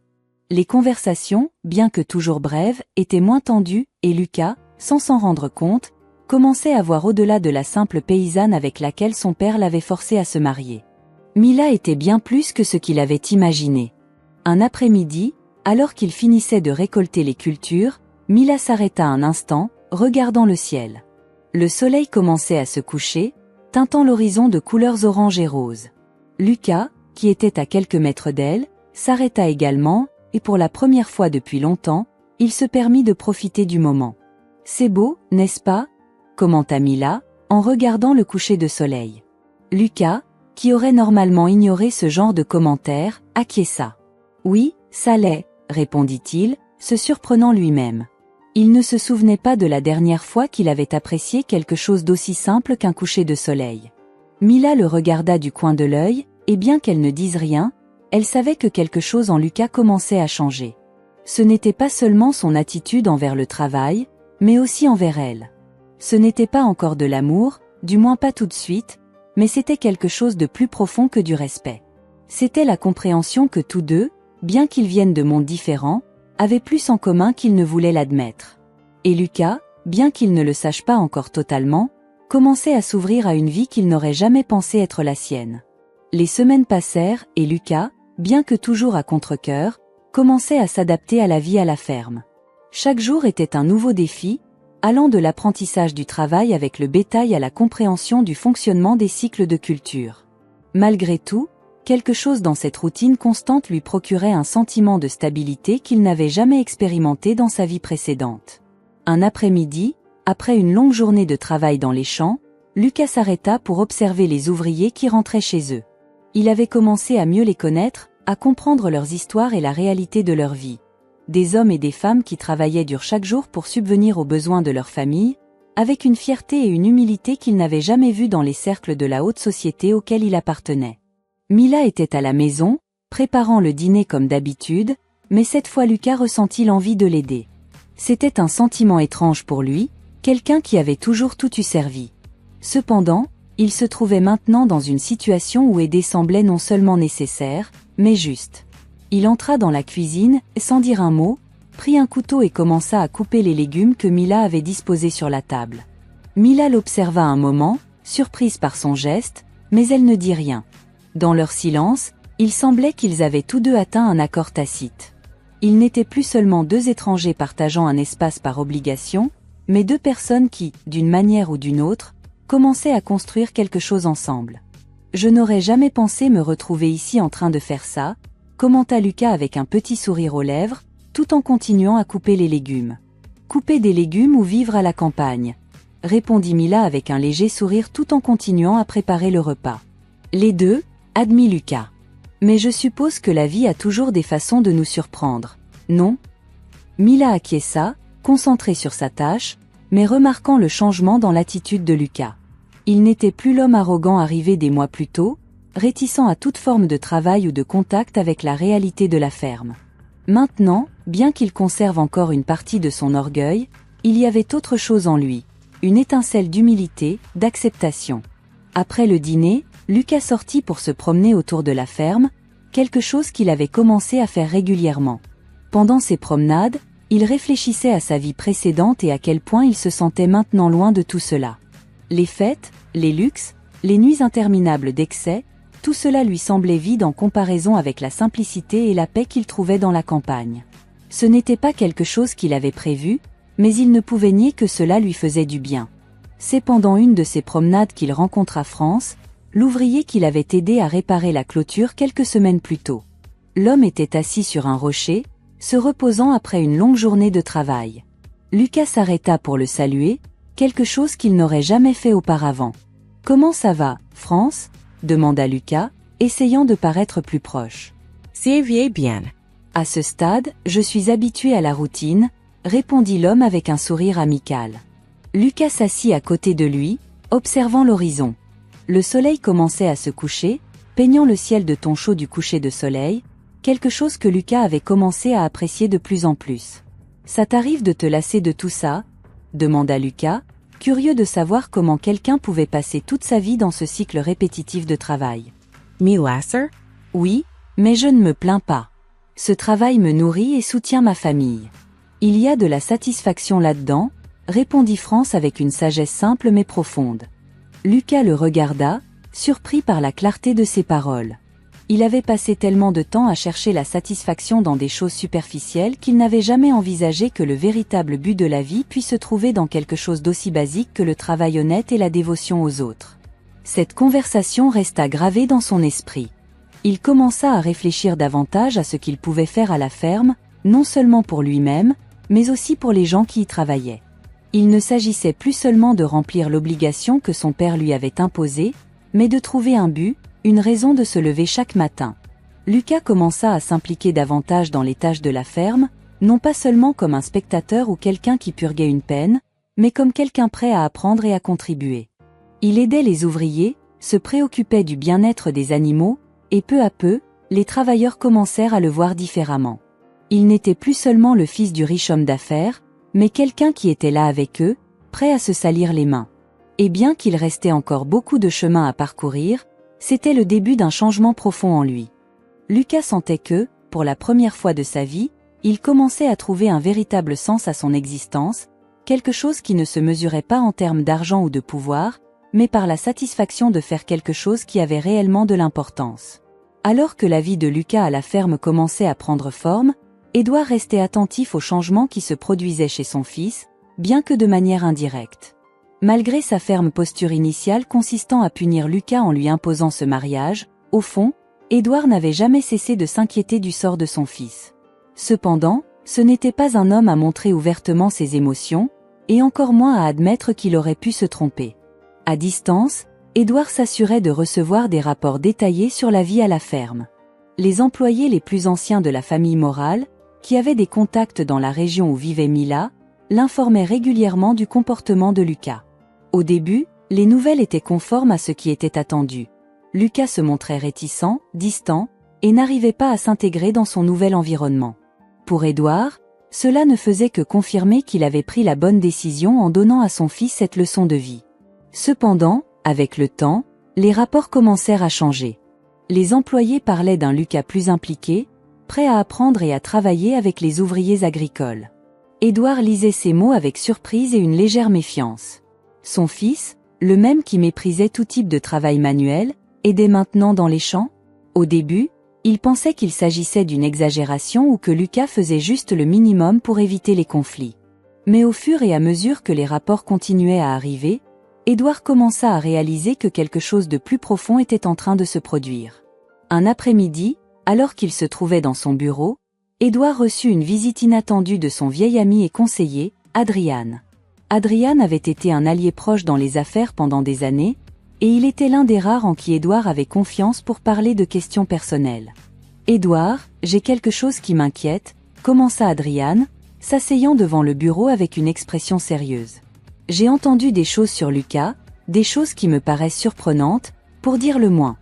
Les conversations, bien que toujours brèves, étaient moins tendues, et Lucas, sans s'en rendre compte, commençait à voir au-delà de la simple paysanne avec laquelle son père l'avait forcé à se marier. Mila était bien plus que ce qu'il avait imaginé. Un après-midi, alors qu'il finissait de récolter les cultures, Mila s'arrêta un instant, regardant le ciel. Le soleil commençait à se coucher, teintant l'horizon de couleurs orange et rose. Lucas, qui était à quelques mètres d'elle, s'arrêta également, et pour la première fois depuis longtemps, il se permit de profiter du moment. « C'est beau, n'est-ce pas ?» commenta Mila, en regardant le coucher de soleil. Lucas, qui aurait normalement ignoré ce genre de commentaire, acquiesça. « Oui, ça l'est, » répondit-il, se surprenant lui-même. Il ne se souvenait pas de la dernière fois qu'il avait apprécié quelque chose d'aussi simple qu'un coucher de soleil. Mila le regarda du coin de l'œil, et bien qu'elle ne dise rien, elle savait que quelque chose en Lucas commençait à changer. Ce n'était pas seulement son attitude envers le travail, mais aussi envers elle. Ce n'était pas encore de l'amour, du moins pas tout de suite, mais c'était quelque chose de plus profond que du respect. C'était la compréhension que tous deux, bien qu'ils viennent de mondes différents, avaient plus en commun qu'ils ne voulaient l'admettre. Et Lucas, bien qu'il ne le sache pas encore totalement, commençait à s'ouvrir à une vie qu'il n'aurait jamais pensé être la sienne. Les semaines passèrent et Lucas, bien que toujours à contre-cœur, commençait à s'adapter à la vie à la ferme. Chaque jour était un nouveau défi, allant de l'apprentissage du travail avec le bétail à la compréhension du fonctionnement des cycles de culture. Malgré tout, quelque chose dans cette routine constante lui procurait un sentiment de stabilité qu'il n'avait jamais expérimenté dans sa vie précédente. Un après-midi, après une longue journée de travail dans les champs, Lucas s'arrêta pour observer les ouvriers qui rentraient chez eux. Il avait commencé à mieux les connaître, à comprendre leurs histoires et la réalité de leur vie. Des hommes et des femmes qui travaillaient dur chaque jour pour subvenir aux besoins de leur famille, avec une fierté et une humilité qu'il n'avait jamais vues dans les cercles de la haute société auxquels il appartenait. Mila était à la maison, préparant le dîner comme d'habitude, mais cette fois Lucas ressentit l'envie de l'aider. C'était un sentiment étrange pour lui, quelqu'un qui avait toujours tout eu servi. Cependant, il se trouvait maintenant dans une situation où aider semblait non seulement nécessaire, mais juste. Il entra dans la cuisine, sans dire un mot, prit un couteau et commença à couper les légumes que Mila avait disposés sur la table. Mila l'observa un moment, surprise par son geste, mais elle ne dit rien. Dans leur silence, il semblait qu'ils avaient tous deux atteint un accord tacite. Ils n'étaient plus seulement deux étrangers partageant un espace par obligation, mais deux personnes qui, d'une manière ou d'une autre, commençaient à construire quelque chose ensemble. « Je n'aurais jamais pensé me retrouver ici en train de faire ça », commenta Lucas avec un petit sourire aux lèvres, tout en continuant à couper les légumes. « Couper des légumes ou vivre à la campagne ?» répondit Mila avec un léger sourire tout en continuant à préparer le repas. « Les deux » admit Lucas. « Mais je suppose que la vie a toujours des façons de nous surprendre, non ?» Mila acquiesça, concentrée sur sa tâche, mais remarquant le changement dans l'attitude de Lucas. Il n'était plus l'homme arrogant arrivé des mois plus tôt, réticent à toute forme de travail ou de contact avec la réalité de la ferme. Maintenant, bien qu'il conserve encore une partie de son orgueil, il y avait autre chose en lui, une étincelle d'humilité, d'acceptation. Après le dîner, Lucas sortit pour se promener autour de la ferme, quelque chose qu'il avait commencé à faire régulièrement. Pendant ces promenades, il réfléchissait à sa vie précédente et à quel point il se sentait maintenant loin de tout cela. Les fêtes, les luxes, les nuits interminables d'excès, tout cela lui semblait vide en comparaison avec la simplicité et la paix qu'il trouvait dans la campagne. Ce n'était pas quelque chose qu'il avait prévu, mais il ne pouvait nier que cela lui faisait du bien. C'est pendant une de ces promenades qu'il rencontra France, l'ouvrier qu'il avait aidé à réparer la clôture quelques semaines plus tôt. L'homme était assis sur un rocher, se reposant après une longue journée de travail. Lucas s'arrêta pour le saluer, quelque chose qu'il n'aurait jamais fait auparavant. « Comment ça va, France ?» demanda Lucas, essayant de paraître plus proche.
« Ça va bien. »
À ce stade, je suis habitué à la routine, répondit l'homme avec un sourire amical. Lucas s'assit à côté de lui, observant l'horizon. Le soleil commençait à se coucher, peignant le ciel de tons chauds du coucher de soleil, quelque chose que Lucas avait commencé à apprécier de plus en plus. « Ça t'arrive de te lasser de tout ça ?» demanda Lucas, curieux de savoir comment quelqu'un pouvait passer toute sa vie dans ce cycle répétitif de travail.
« Me lasser ?»
Oui, mais je ne me plains pas. Ce travail me nourrit et soutient ma famille. Il y a de la satisfaction là-dedans, répondit France avec une sagesse simple mais profonde. Lucas le regarda, surpris par la clarté de ses paroles. Il avait passé tellement de temps à chercher la satisfaction dans des choses superficielles qu'il n'avait jamais envisagé que le véritable but de la vie puisse se trouver dans quelque chose d'aussi basique que le travail honnête et la dévotion aux autres. Cette conversation resta gravée dans son esprit. Il commença à réfléchir davantage à ce qu'il pouvait faire à la ferme, non seulement pour lui-même, mais aussi pour les gens qui y travaillaient. Il ne s'agissait plus seulement de remplir l'obligation que son père lui avait imposée, mais de trouver un but, une raison de se lever chaque matin. Lucas commença à s'impliquer davantage dans les tâches de la ferme, non pas seulement comme un spectateur ou quelqu'un qui purguait une peine, mais comme quelqu'un prêt à apprendre et à contribuer. Il aidait les ouvriers, se préoccupait du bien-être des animaux, et peu à peu, les travailleurs commencèrent à le voir différemment. Il n'était plus seulement le fils du riche homme d'affaires, mais quelqu'un qui était là avec eux, prêt à se salir les mains. Et bien qu'il restait encore beaucoup de chemin à parcourir, c'était le début d'un changement profond en lui. Lucas sentait que, pour la première fois de sa vie, il commençait à trouver un véritable sens à son existence, quelque chose qui ne se mesurait pas en termes d'argent ou de pouvoir, mais par la satisfaction de faire quelque chose qui avait réellement de l'importance. Alors que la vie de Lucas à la ferme commençait à prendre forme, Édouard restait attentif aux changements qui se produisaient chez son fils, bien que de manière indirecte. Malgré sa ferme posture initiale consistant à punir Lucas en lui imposant ce mariage, au fond, Édouard n'avait jamais cessé de s'inquiéter du sort de son fils. Cependant, ce n'était pas un homme à montrer ouvertement ses émotions, et encore moins à admettre qu'il aurait pu se tromper. À distance, Édouard s'assurait de recevoir des rapports détaillés sur la vie à la ferme. Les employés les plus anciens de la famille Morale, qui avaient des contacts dans la région où vivait Mila, l'informaient régulièrement du comportement de Lucas. Au début, les nouvelles étaient conformes à ce qui était attendu. Lucas se montrait réticent, distant, et n'arrivait pas à s'intégrer dans son nouvel environnement. Pour Édouard, cela ne faisait que confirmer qu'il avait pris la bonne décision en donnant à son fils cette leçon de vie. Cependant, avec le temps, les rapports commencèrent à changer. Les employés parlaient d'un Lucas plus impliqué, prêt à apprendre et à travailler avec les ouvriers agricoles. Édouard lisait ces mots avec surprise et une légère méfiance. Son fils, le même qui méprisait tout type de travail manuel, aidait maintenant dans les champs. Au début, il pensait qu'il s'agissait d'une exagération ou que Lucas faisait juste le minimum pour éviter les conflits. Mais au fur et à mesure que les rapports continuaient à arriver, Édouard commença à réaliser que quelque chose de plus profond était en train de se produire. Un après-midi, alors qu'il se trouvait dans son bureau, Édouard reçut une visite inattendue de son vieil ami et conseiller, Adrian. Adrian avait été un allié proche dans les affaires pendant des années, et il était l'un des rares en qui Édouard avait confiance pour parler de questions personnelles. « Édouard, j'ai quelque chose qui m'inquiète », commença Adrian, s'asseyant devant le bureau avec une expression sérieuse. « J'ai entendu des choses sur Lucas, des choses qui me paraissent surprenantes, pour dire le moins. »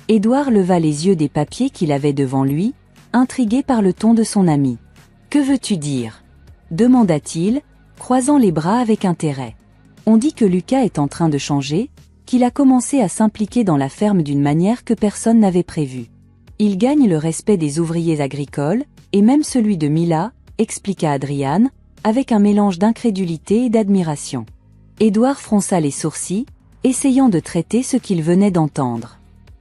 Édouard leva les yeux des papiers qu'il avait devant lui, intrigué par le ton de son ami. « Que veux-tu dire ?» demanda-t-il, croisant les bras avec intérêt. « On dit que Lucas est en train de changer, qu'il a commencé à s'impliquer dans la ferme d'une manière que personne n'avait prévue. Il gagne le respect des ouvriers agricoles, et même celui de Mila, expliqua Adrian, avec un mélange d'incrédulité et d'admiration. Édouard fronça les sourcils, essayant de traiter ce qu'il venait d'entendre.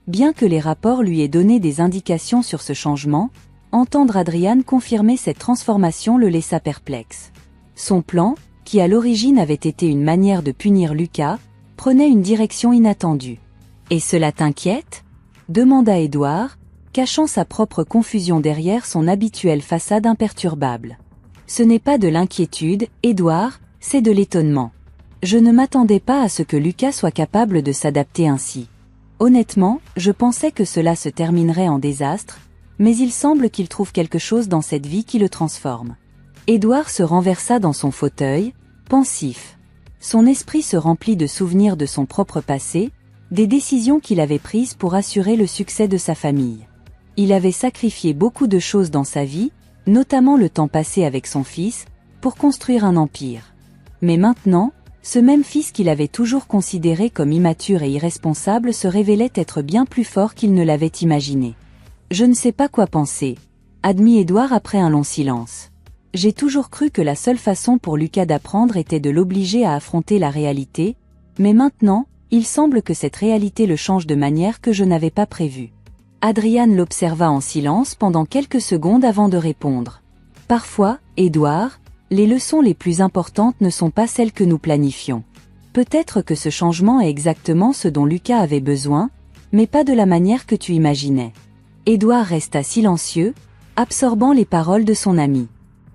Bien que les rapports lui aient donné des indications sur ce changement, entendre Adrian confirmer cette transformation le laissa perplexe. Son plan, qui à l'origine avait été une manière de punir Lucas, prenait une direction inattendue. « Et cela t'inquiète » demanda Édouard, cachant sa propre confusion derrière son habituelle façade imperturbable. Ce n'est pas de l'inquiétude, Édouard, c'est de l'étonnement. Je ne m'attendais pas à ce que Lucas soit capable de s'adapter ainsi. Honnêtement, je pensais que cela se terminerait en désastre, mais il semble qu'il trouve quelque chose dans cette vie qui le transforme. Édouard se renversa dans son fauteuil, pensif. Son esprit se remplit de souvenirs de son propre passé, des décisions qu'il avait prises pour assurer le succès de sa famille. Il avait sacrifié beaucoup de choses dans sa vie, notamment le temps passé avec son fils, pour construire un empire. Mais maintenant, ce même fils qu'il avait toujours considéré comme immature et irresponsable se révélait être bien plus fort qu'il ne l'avait imaginé. Je ne sais pas quoi penser, admit Édouard après un long silence. J'ai toujours cru que la seule façon pour Lucas d'apprendre était de l'obliger à affronter la réalité, mais maintenant, il semble que cette réalité le change de manière que je n'avais pas prévue. Adrian l'observa en silence pendant quelques secondes avant de répondre. Parfois, Édouard, les leçons les plus importantes ne sont pas celles que nous planifions. Peut-être que ce changement est exactement ce dont Lucas avait besoin, mais pas de la manière que tu imaginais. Édouard resta silencieux, absorbant les paroles de son ami.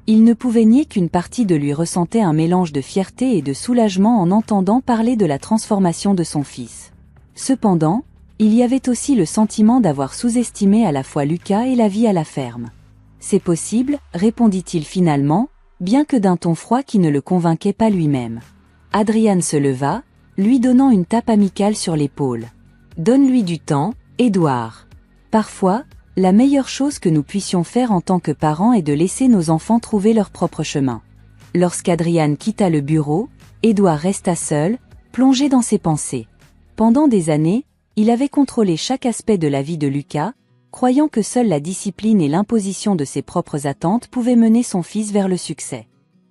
Il ne pouvait nier qu'une partie de lui ressentait un mélange de fierté et de soulagement en entendant parler de la transformation de son fils. Cependant, il y avait aussi le sentiment d'avoir sous-estimé à la fois Lucas et la vie à la ferme. « C'est possible », répondit-il finalement, bien que d'un ton froid qui ne le convainquait pas lui-même. Adrian se leva, lui donnant une tape amicale sur l'épaule. « Donne-lui du temps, Édouard. Parfois, la meilleure chose que nous puissions faire en tant que parents est de laisser nos enfants trouver leur propre chemin. » Lorsqu'Adrian quitta le bureau, Édouard resta seul, plongé dans ses pensées. Pendant des années, il avait contrôlé chaque aspect de la vie de Lucas, croyant que seule la discipline et l'imposition de ses propres attentes pouvaient mener son fils vers le succès.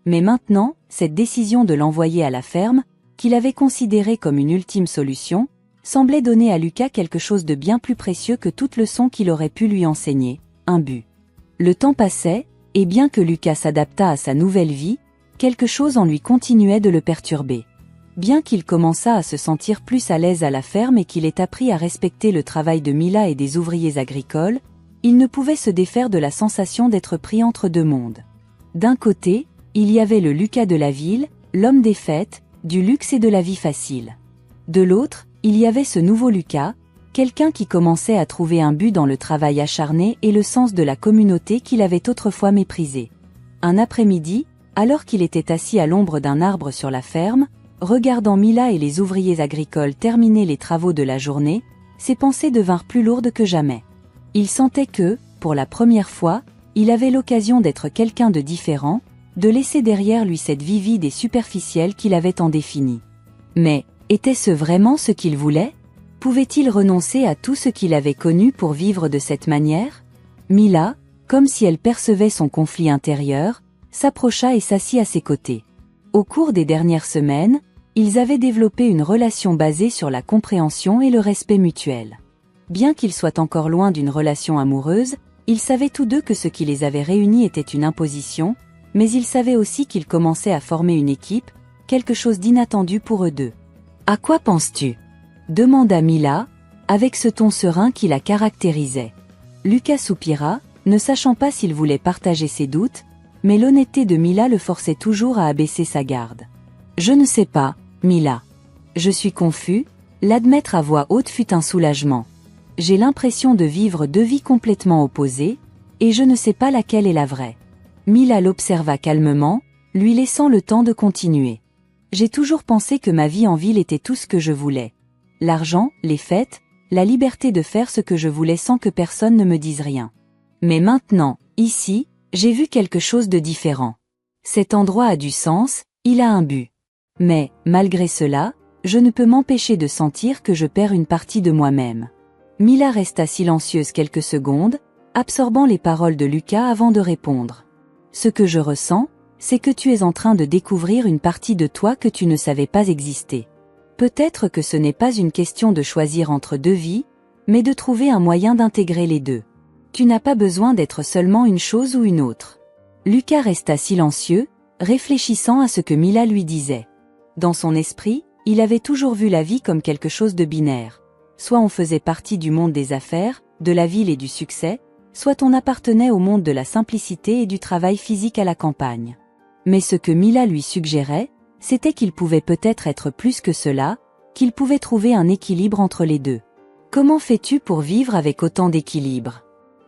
Mais maintenant, cette décision de l'envoyer à la ferme, qu'il avait considérée comme une ultime solution, semblait donner à Lucas quelque chose de bien plus précieux que toute leçon qu'il aurait pu lui enseigner, un but. Le temps passait, et bien que Lucas s'adaptât à sa nouvelle vie, quelque chose en lui continuait de le perturber. Bien qu'il commençât à se sentir plus à l'aise à la ferme et qu'il ait appris à respecter le travail de Mila et des ouvriers agricoles, il ne pouvait se défaire de la sensation d'être pris entre deux mondes. D'un côté, il y avait le Lucas de la ville, l'homme des fêtes, du luxe et de la vie facile. De l'autre, il y avait ce nouveau Lucas, quelqu'un qui commençait à trouver un but dans le travail acharné et le sens de la communauté qu'il avait autrefois méprisé. Un après-midi, alors qu'il était assis à l'ombre d'un arbre sur la ferme, regardant Mila et les ouvriers agricoles terminer les travaux de la journée, ses pensées devinrent plus lourdes que jamais. Il sentait que, pour la première fois, il avait l'occasion d'être quelqu'un de différent, de laisser derrière lui cette vie vide et superficielle qu'il avait tant définie. Mais, était-ce vraiment ce qu'il voulait ? Pouvait-il renoncer à tout ce qu'il avait connu pour vivre de cette manière ? Mila, comme si elle percevait son conflit intérieur, s'approcha et s'assit à ses côtés. Au cours des dernières semaines, ils avaient développé une relation basée sur la compréhension et le respect mutuel. Bien qu'ils soient encore loin d'une relation amoureuse, ils savaient tous deux que ce qui les avait réunis était une imposition, mais ils savaient aussi qu'ils commençaient à former une équipe, quelque chose d'inattendu pour eux deux. « À quoi penses-tu » demanda Mila, avec ce ton serein qui la caractérisait. Lucas soupira, ne sachant pas s'il voulait partager ses doutes, mais l'honnêteté de Mila le forçait toujours à abaisser sa garde. « Je ne sais pas, Mila. Je suis confus », l'admettre à voix haute fut un soulagement. « J'ai l'impression de vivre deux vies complètement opposées, et je ne sais pas laquelle est la vraie. » Mila l'observa calmement, lui laissant le temps de continuer. « J'ai toujours pensé que ma vie en ville était tout ce que je voulais. L'argent, les fêtes, la liberté de faire ce que je voulais sans que personne ne me dise rien. Mais maintenant, ici, j'ai vu quelque chose de différent. Cet endroit a du sens, il a un but. Mais, malgré cela, je ne peux m'empêcher de sentir que je perds une partie de moi-même. » Mila resta silencieuse quelques secondes, absorbant les paroles de Lucas avant de répondre. « Ce que je ressens, c'est que tu es en train de découvrir une partie de toi que tu ne savais pas exister. Peut-être que ce n'est pas une question de choisir entre deux vies, mais de trouver un moyen d'intégrer les deux. Tu n'as pas besoin d'être seulement une chose ou une autre. » Lucas resta silencieux, réfléchissant à ce que Mila lui disait. Dans son esprit, il avait toujours vu la vie comme quelque chose de binaire. Soit on faisait partie du monde des affaires, de la ville et du succès, soit on appartenait au monde de la simplicité et du travail physique à la campagne. Mais ce que Mila lui suggérait, c'était qu'il pouvait peut-être être plus que cela, qu'il pouvait trouver un équilibre entre les deux. « Comment fais-tu pour vivre avec autant d'équilibre ?»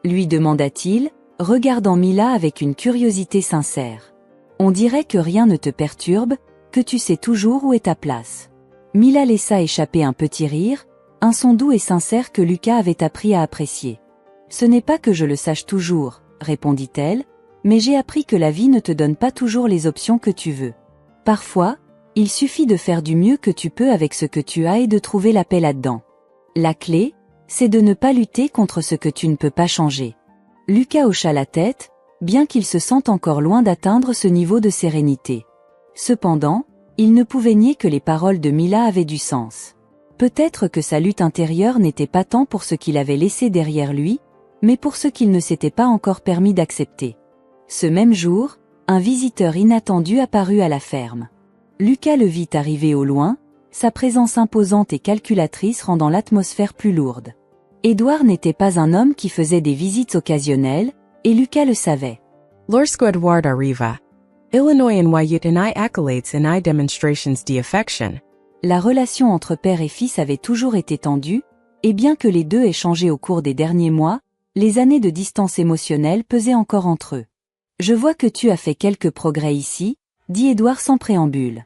lui demanda-t-il, regardant Mila avec une curiosité sincère. « On dirait que rien ne te perturbe, que tu sais toujours où est ta place. » Mila laissa échapper un petit rire, un son doux et sincère que Lucas avait appris à apprécier. « Ce n'est pas que je le sache toujours, » répondit-elle, « mais j'ai appris que la vie ne te donne pas toujours les options que tu veux. Parfois, il suffit de faire du mieux que tu peux avec ce que tu as et de trouver la paix là-dedans. La clé, c'est de ne pas lutter contre ce que tu ne peux pas changer. » Lucas hocha la tête, bien qu'il se sente encore loin d'atteindre ce niveau de sérénité. Cependant, il ne pouvait nier que les paroles de Mila avaient du sens. Peut-être que sa lutte intérieure n'était pas tant pour ce qu'il avait laissé derrière lui, mais pour ce qu'il ne s'était pas encore permis d'accepter. Ce même jour, un visiteur inattendu apparut à la ferme. Lucas le vit arriver au loin, sa présence imposante et calculatrice rendant l'atmosphère plus lourde. Édouard n'était pas un homme qui faisait des visites occasionnelles, et Lucas le savait.
Lorsque Edward arriva, Illinois envoyait un accolades et demonstrations d'affection.
La relation entre père et fils avait toujours été tendue, et bien que les deux aient changé au cours des derniers mois, les années de distance émotionnelle pesaient encore entre eux. « Je vois que tu as fait quelques progrès ici, » dit Édouard sans préambule.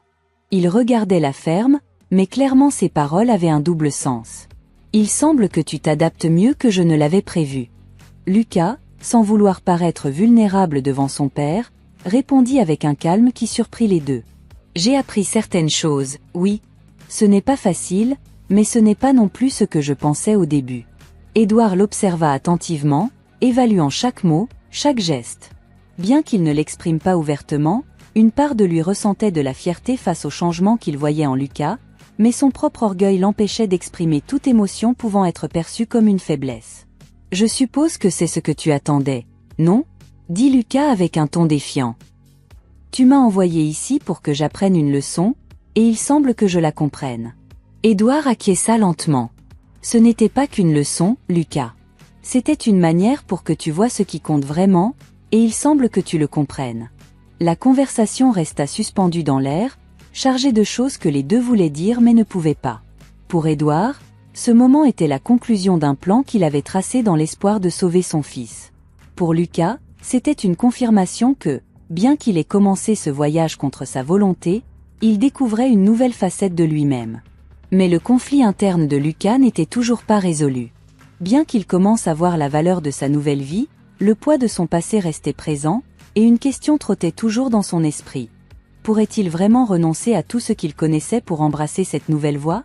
Il regardait la ferme, mais clairement ses paroles avaient un double sens. « Il semble que tu t'adaptes mieux que je ne l'avais prévu. » Lucas, sans vouloir paraître vulnérable devant son père, répondit avec un calme qui surprit les deux. « J'ai appris certaines choses, oui. Ce n'est pas facile, mais ce n'est pas non plus ce que je pensais au début. » Édouard l'observa attentivement, évaluant chaque mot, chaque geste. Bien qu'il ne l'exprime pas ouvertement, une part de lui ressentait de la fierté face au changement qu'il voyait en Lucas, mais son propre orgueil l'empêchait d'exprimer toute émotion pouvant être perçue comme une faiblesse. « Je suppose que c'est ce que tu attendais, non ?» dit Lucas avec un ton défiant. « Tu m'as envoyé ici pour que j'apprenne une leçon, et il semble que je la comprenne. » Édouard acquiesça lentement. « Ce n'était pas qu'une leçon, Lucas. C'était une manière pour que tu vois ce qui compte vraiment, et il semble que tu le comprennes. » La conversation resta suspendue dans l'air, chargée de choses que les deux voulaient dire mais ne pouvaient pas. Pour Édouard, ce moment était la conclusion d'un plan qu'il avait tracé dans l'espoir de sauver son fils. Pour Lucas, c'était une confirmation que, bien qu'il ait commencé ce voyage contre sa volonté, il découvrait une nouvelle facette de lui-même. Mais le conflit interne de Lucas n'était toujours pas résolu. Bien qu'il commence à voir la valeur de sa nouvelle vie, le poids de son passé restait présent, et une question trottait toujours dans son esprit. Pourrait-il vraiment renoncer à tout ce qu'il connaissait pour embrasser cette nouvelle voie ?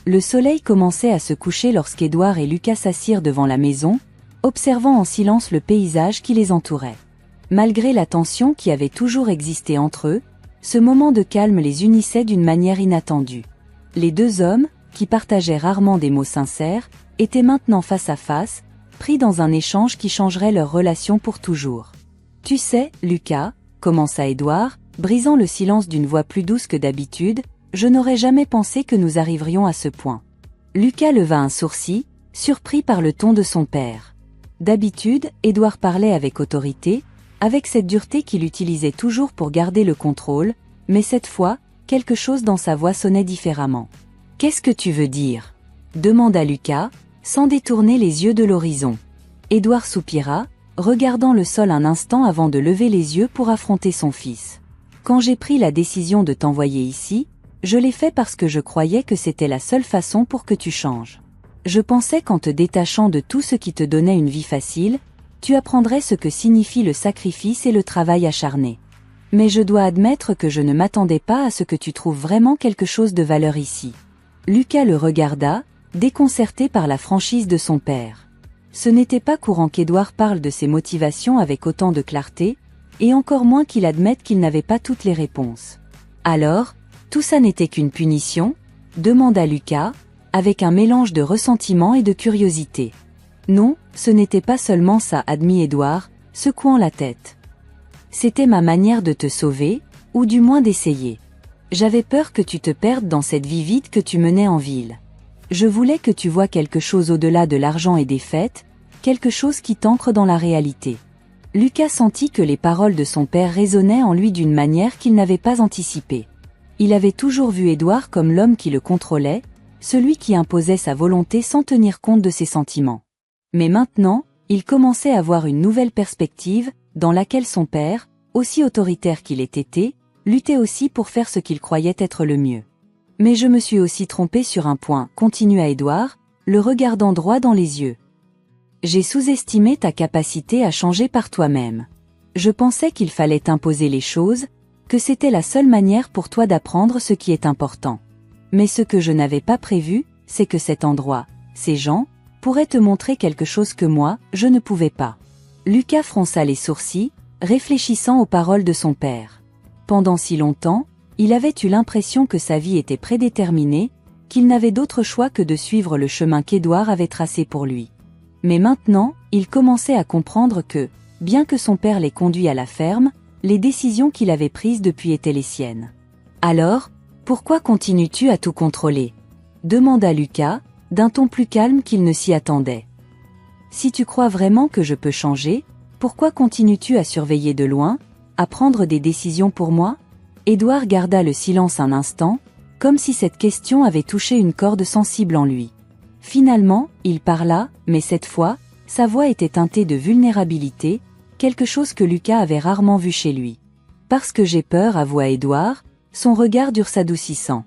Le soleil commençait à se coucher lorsqu'Édouard et Lucas s'assirent devant la maison, observant en silence le paysage qui les entourait. Malgré la tension qui avait toujours existé entre eux, ce moment de calme les unissait d'une manière inattendue. Les deux hommes, qui partageaient rarement des mots sincères, étaient maintenant face à face, pris dans un échange qui changerait leur relation pour toujours. « Tu sais, Lucas, » commença Édouard, brisant le silence d'une voix plus douce que d'habitude, « je n'aurais jamais pensé que nous arriverions à ce point. » Lucas leva un sourcil, surpris par le ton de son père. D'habitude, Édouard parlait avec autorité, avec cette dureté qu'il utilisait toujours pour garder le contrôle, mais cette fois, quelque chose dans sa voix sonnait différemment. « Qu'est-ce que tu veux dire ?» demanda Lucas, sans détourner les yeux de l'horizon. Édouard soupira, regardant le sol un instant avant de lever les yeux pour affronter son fils. « Quand j'ai pris la décision de t'envoyer ici, je l'ai fait parce que je croyais que c'était la seule façon pour que tu changes. Je pensais qu'en te détachant de tout ce qui te donnait une vie facile, tu apprendrais ce que signifie le sacrifice et le travail acharné. Mais je dois admettre que je ne m'attendais pas à ce que tu trouves vraiment quelque chose de valeur ici. » Lucas le regarda, déconcerté par la franchise de son père. Ce n'était pas courant qu'Édouard parle de ses motivations avec autant de clarté, et encore moins qu'il admette qu'il n'avait pas toutes les réponses. « Alors, tout ça n'était qu'une punition ?» demanda Lucas, avec un mélange de ressentiment et de curiosité. « Non, ce n'était pas seulement ça, » admit Édouard, secouant la tête. « C'était ma manière de te sauver, ou du moins d'essayer. J'avais peur que tu te perdes dans cette vie vide que tu menais en ville. Je voulais que tu vois quelque chose au-delà de l'argent et des fêtes, quelque chose qui t'ancre dans la réalité. Lucas sentit que les paroles de son père résonnaient en lui d'une manière qu'il n'avait pas anticipée. Il avait toujours vu Édouard comme l'homme qui le contrôlait, celui qui imposait sa volonté sans tenir compte de ses sentiments. Mais maintenant, il commençait à voir une nouvelle perspective, dans laquelle son père, aussi autoritaire qu'il ait été, luttait aussi pour faire ce qu'il croyait être le mieux. Mais je me suis aussi trompé sur un point, continua Édouard, le regardant droit dans les yeux. J'ai sous-estimé ta capacité à changer par toi-même. Je pensais qu'il fallait t'imposer les choses, que c'était la seule manière pour toi d'apprendre ce qui est important. Mais ce que je n'avais pas prévu, c'est que cet endroit, ces gens, pourraient te montrer quelque chose que moi, je ne pouvais pas. Lucas fronça les sourcils, réfléchissant aux paroles de son père. Pendant si longtemps, il avait eu l'impression que sa vie était prédéterminée, qu'il n'avait d'autre choix que de suivre le chemin qu'Édouard avait tracé pour lui. Mais maintenant, il commençait à comprendre que, bien que son père l'ait conduit à la ferme, les décisions qu'il avait prises depuis étaient les siennes. Alors, pourquoi continues-tu à tout contrôler ? Demanda Lucas, d'un ton plus calme qu'il ne s'y attendait. Si tu crois vraiment que je peux changer, pourquoi continues-tu à surveiller de loin, à prendre des décisions pour moi ? Édouard garda le silence un instant, comme si cette question avait touché une corde sensible en lui. Finalement, il parla, mais cette fois, sa voix était teintée de vulnérabilité, quelque chose que Lucas avait rarement vu chez lui. Parce que j'ai peur, avoua Édouard, son regard dur s'adoucissant.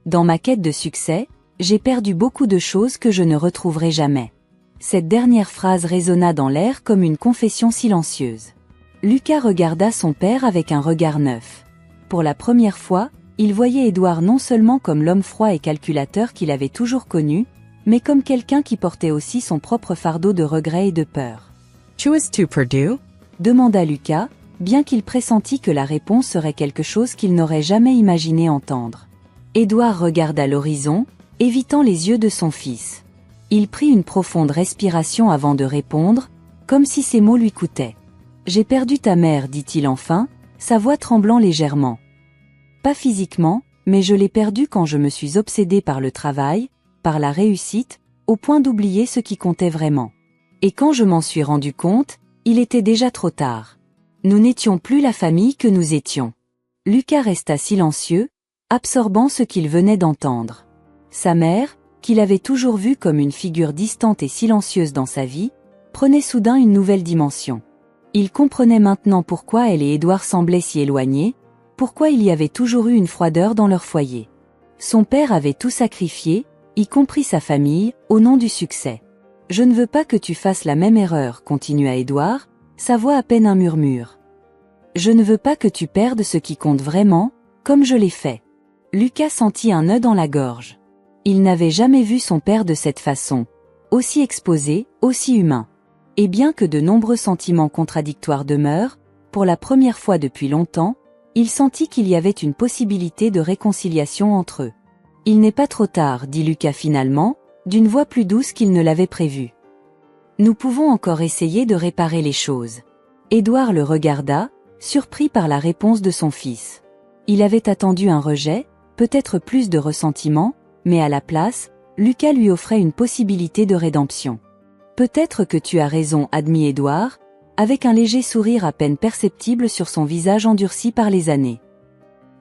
Dans ma quête de succès, j'ai perdu beaucoup de choses que je ne retrouverai jamais. Cette dernière phrase résonna dans l'air comme une confession silencieuse. Lucas regarda son père avec un regard neuf. Pour la première fois, il voyait Édouard non seulement comme l'homme froid et calculateur qu'il avait toujours connu, mais comme quelqu'un qui portait aussi son propre fardeau de regrets et de peur.
« Choose-tu Purdue »
demanda Lucas, bien qu'il pressentit que la réponse serait quelque chose qu'il n'aurait jamais imaginé entendre. Édouard regarda l'horizon, évitant les yeux de son fils. Il prit une profonde respiration avant de répondre, comme si ces mots lui coûtaient. « J'ai perdu ta mère, dit-il enfin, sa voix tremblant légèrement. Pas physiquement, mais je l'ai perdue quand je me suis obsédé par le travail, par la réussite, au point d'oublier ce qui comptait vraiment. Et quand je m'en suis rendu compte, il était déjà trop tard. Nous n'étions plus la famille que nous étions. » Lucas resta silencieux, absorbant ce qu'il venait d'entendre. Sa mère, qu'il avait toujours vue comme une figure distante et silencieuse dans sa vie, prenait soudain une nouvelle dimension. Il comprenait maintenant pourquoi elle et Édouard semblaient si éloignés, pourquoi il y avait toujours eu une froideur dans leur foyer. Son père avait tout sacrifié, y compris sa famille, au nom du succès. « Je ne veux pas que tu fasses la même erreur, continua Édouard, sa voix à peine un murmure. Je ne veux pas que tu perdes ce qui compte vraiment, comme je l'ai fait. » Lucas sentit un nœud dans la gorge. Il n'avait jamais vu son père de cette façon, aussi exposé, aussi humain. Et bien que de nombreux sentiments contradictoires demeurent, pour la première fois depuis longtemps, il sentit qu'il y avait une possibilité de réconciliation entre eux. « Il n'est pas trop tard, dit Lucas finalement, d'une voix plus douce qu'il ne l'avait prévu. Nous pouvons encore essayer de réparer les choses. » Édouard le regarda, surpris par la réponse de son fils. Il avait attendu un rejet, peut-être plus de ressentiment, mais à la place, Lucas lui offrait une possibilité de rédemption. « Peut-être que tu as raison, admit Édouard, avec un léger sourire à peine perceptible sur son visage endurci par les années.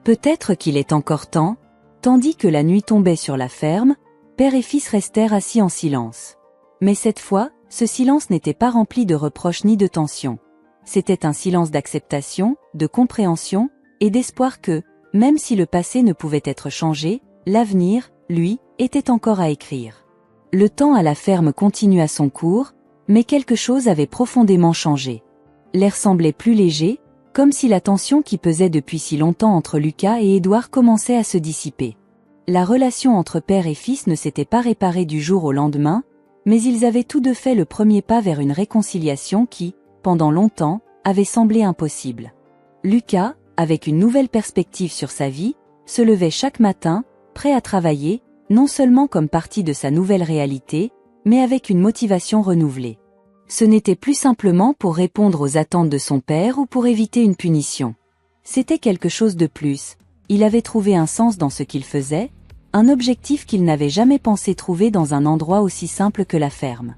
Peut-être qu'il est encore temps. » Tandis que la nuit tombait sur la ferme, père et fils restèrent assis en silence. Mais cette fois, ce silence n'était pas rempli de reproches ni de tension. C'était un silence d'acceptation, de compréhension, et d'espoir que, même si le passé ne pouvait être changé, l'avenir, lui, était encore à écrire. Le temps à la ferme continua son cours, mais quelque chose avait profondément changé. L'air semblait plus léger, comme si la tension qui pesait depuis si longtemps entre Lucas et Édouard commençait à se dissiper. La relation entre père et fils ne s'était pas réparée du jour au lendemain, mais ils avaient tous deux fait le premier pas vers une réconciliation qui, pendant longtemps, avait semblé impossible. Lucas, avec une nouvelle perspective sur sa vie, se levait chaque matin, prêt à travailler, non seulement comme partie de sa nouvelle réalité, mais avec une motivation renouvelée. Ce n'était plus simplement pour répondre aux attentes de son père ou pour éviter une punition. C'était quelque chose de plus. Il avait trouvé un sens dans ce qu'il faisait, un objectif qu'il n'avait jamais pensé trouver dans un endroit aussi simple que la ferme.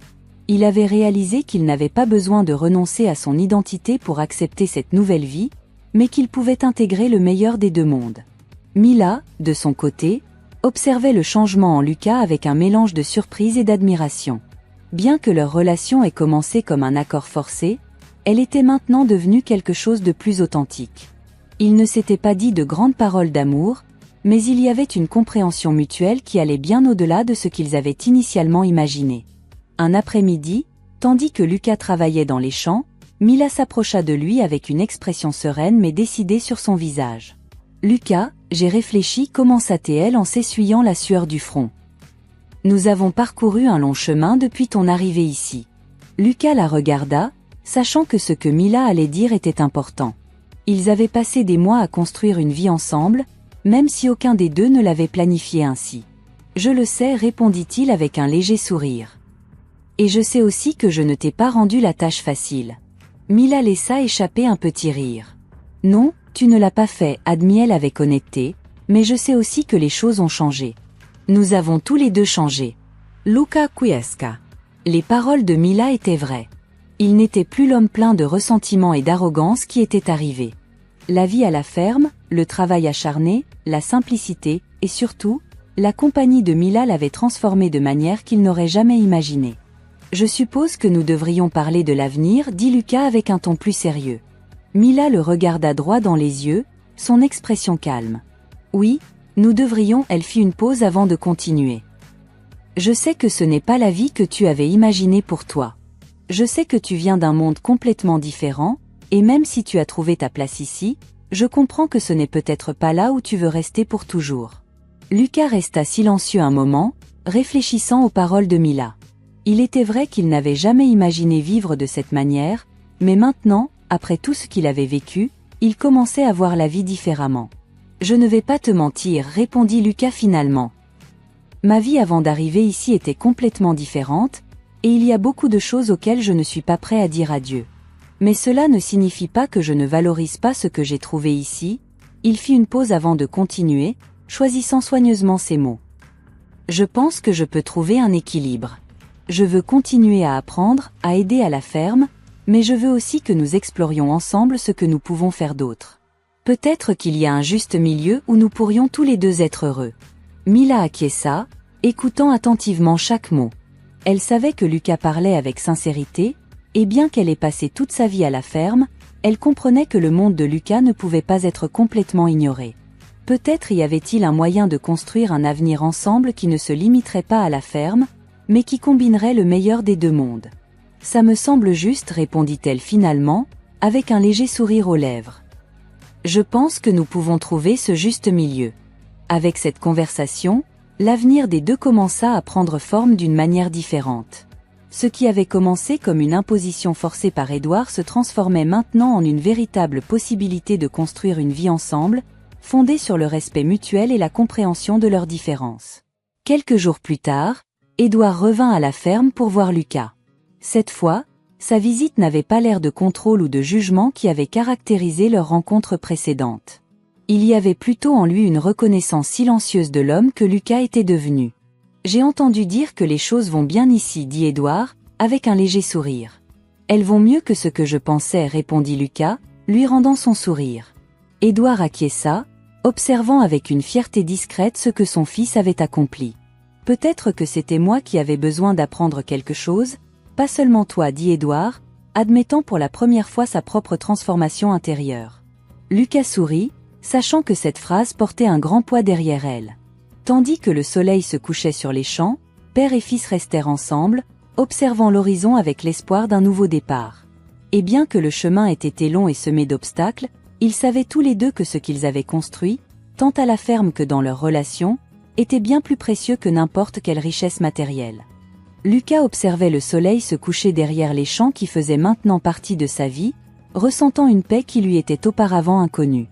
Il avait réalisé qu'il n'avait pas besoin de renoncer à son identité pour accepter cette nouvelle vie, mais qu'il pouvait intégrer le meilleur des deux mondes. Mila, de son côté, observait le changement en Lucas avec un mélange de surprise et d'admiration. Bien que leur relation ait commencé comme un accord forcé, elle était maintenant devenue quelque chose de plus authentique. Ils ne s'étaient pas dit de grandes paroles d'amour, mais il y avait une compréhension mutuelle qui allait bien au-delà de ce qu'ils avaient initialement imaginé. Un après-midi, tandis que Lucas travaillait dans les champs, Mila s'approcha de lui avec une expression sereine mais décidée sur son visage. « Lucas, j'ai réfléchi » commença-t-elle en s'essuyant la sueur du front. « Nous avons parcouru un long chemin depuis ton arrivée ici. » Lucas la regarda, sachant que ce que Mila allait dire était important. Ils avaient passé des mois à construire une vie ensemble, même si aucun des deux ne l'avait planifié ainsi. « Je le sais » répondit-il avec un léger sourire. « Et je sais aussi que je ne t'ai pas rendu la tâche facile. » Mila laissa échapper un petit rire. « Non, tu ne l'as pas fait » admit-elle avec honnêteté, « mais je sais aussi que les choses ont changé. Nous avons tous les deux changé. » Luca quiesca. Les paroles de Mila étaient vraies. Il n'était plus l'homme plein de ressentiment et d'arrogance qui était arrivé. La vie à la ferme, le travail acharné, la simplicité, et surtout, la compagnie de Mila l'avait transformé de manière qu'il n'aurait jamais imaginée. « Je suppose que nous devrions parler de l'avenir » dit Lucas avec un ton plus sérieux. Mila le regarda droit dans les yeux, son expression calme. « Oui, nous devrions » elle fit une pause avant de continuer. « Je sais que ce n'est pas la vie que tu avais imaginée pour toi. Je sais que tu viens d'un monde complètement différent, et même si tu as trouvé ta place ici, je comprends que ce n'est peut-être pas là où tu veux rester pour toujours. » Lucas resta silencieux un moment, réfléchissant aux paroles de Mila. Il était vrai qu'il n'avait jamais imaginé vivre de cette manière, mais maintenant, après tout ce qu'il avait vécu, il commençait à voir la vie différemment. « Je ne vais pas te mentir » répondit Lucas finalement. « Ma vie avant d'arriver ici était complètement différente, et il y a beaucoup de choses auxquelles je ne suis pas prêt à dire adieu. Mais cela ne signifie pas que je ne valorise pas ce que j'ai trouvé ici. » Il fit une pause avant de continuer, choisissant soigneusement ses mots. « Je pense que je peux trouver un équilibre. Je veux continuer à apprendre, à aider à la ferme, mais je veux aussi que nous explorions ensemble ce que nous pouvons faire d'autre. Peut-être qu'il y a un juste milieu où nous pourrions tous les deux être heureux. » Mila acquiesça, écoutant attentivement chaque mot. Elle savait que Lucas parlait avec sincérité, et bien qu'elle ait passé toute sa vie à la ferme, elle comprenait que le monde de Lucas ne pouvait pas être complètement ignoré. Peut-être y avait-il un moyen de construire un avenir ensemble qui ne se limiterait pas à la ferme, mais qui combinerait le meilleur des deux mondes. « Ça me semble juste » répondit-elle finalement, avec un léger sourire aux lèvres. « Je pense que nous pouvons trouver ce juste milieu. » Avec cette conversation, l'avenir des deux commença à prendre forme d'une manière différente. Ce qui avait commencé comme une imposition forcée par Édouard se transformait maintenant en une véritable possibilité de construire une vie ensemble, fondée sur le respect mutuel et la compréhension de leurs différences. Quelques jours plus tard, Édouard revint à la ferme pour voir Lucas. Cette fois, sa visite n'avait pas l'air de contrôle ou de jugement qui avait caractérisé leur rencontre précédente. Il y avait plutôt en lui une reconnaissance silencieuse de l'homme que Lucas était devenu. « J'ai entendu dire que les choses vont bien ici » dit Édouard, avec un léger sourire. « Elles vont mieux que ce que je pensais » répondit Lucas, lui rendant son sourire. Édouard acquiesça, observant avec une fierté discrète ce que son fils avait accompli. « Peut-être que c'était moi qui avais besoin d'apprendre quelque chose, pas seulement toi » dit Édouard, admettant pour la première fois sa propre transformation intérieure. Lucas sourit, sachant que cette phrase portait un grand poids derrière elle. Tandis que le soleil se couchait sur les champs, père et fils restèrent ensemble, observant l'horizon avec l'espoir d'un nouveau départ. Et bien que le chemin ait été long et semé d'obstacles, ils savaient tous les deux que ce qu'ils avaient construit, tant à la ferme que dans leur relation, était bien plus précieux que n'importe quelle richesse matérielle. Lucas observait le soleil se coucher derrière les champs qui faisaient maintenant partie de sa vie, ressentant une paix qui lui était auparavant inconnue.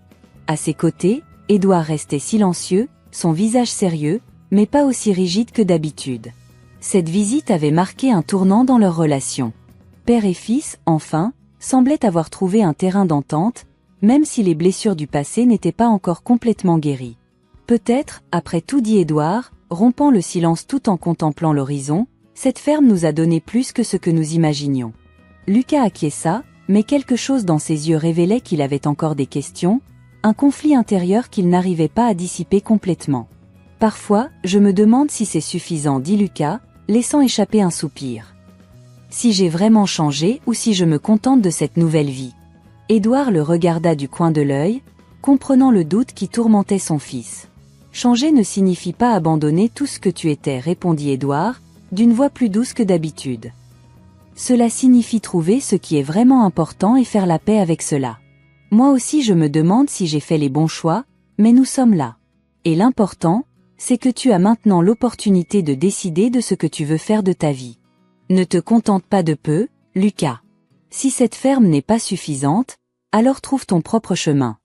À ses côtés, Édouard restait silencieux, son visage sérieux, mais pas aussi rigide que d'habitude. Cette visite avait marqué un tournant dans leur relation. Père et fils, enfin, semblaient avoir trouvé un terrain d'entente, même si les blessures du passé n'étaient pas encore complètement guéries. Peut-être, après tout dit Édouard, rompant le silence tout en contemplant l'horizon, Cette ferme nous a donné plus que ce que nous imaginions. Lucas acquiesça, mais quelque chose dans ses yeux révélait qu'il avait encore des questions, un conflit intérieur qu'il n'arrivait pas à dissiper complètement. Parfois, je me demande si c'est suffisant, dit Lucas, laissant échapper un soupir. Si j'ai vraiment changé ou si je me contente de cette nouvelle vie. Édouard le regarda du coin de l'œil, comprenant le doute qui tourmentait son fils. Changer ne signifie pas abandonner tout ce que tu étais, répondit Édouard, d'une voix plus douce que d'habitude. Cela signifie trouver ce qui est vraiment important et faire la paix avec cela. Moi aussi je me demande si j'ai fait les bons choix, mais nous sommes là. Et l'important, c'est que tu as maintenant l'opportunité de décider de ce que tu veux faire de ta vie. Ne te contente pas de peu, Lucas. Si cette ferme n'est pas suffisante, alors trouve ton propre chemin.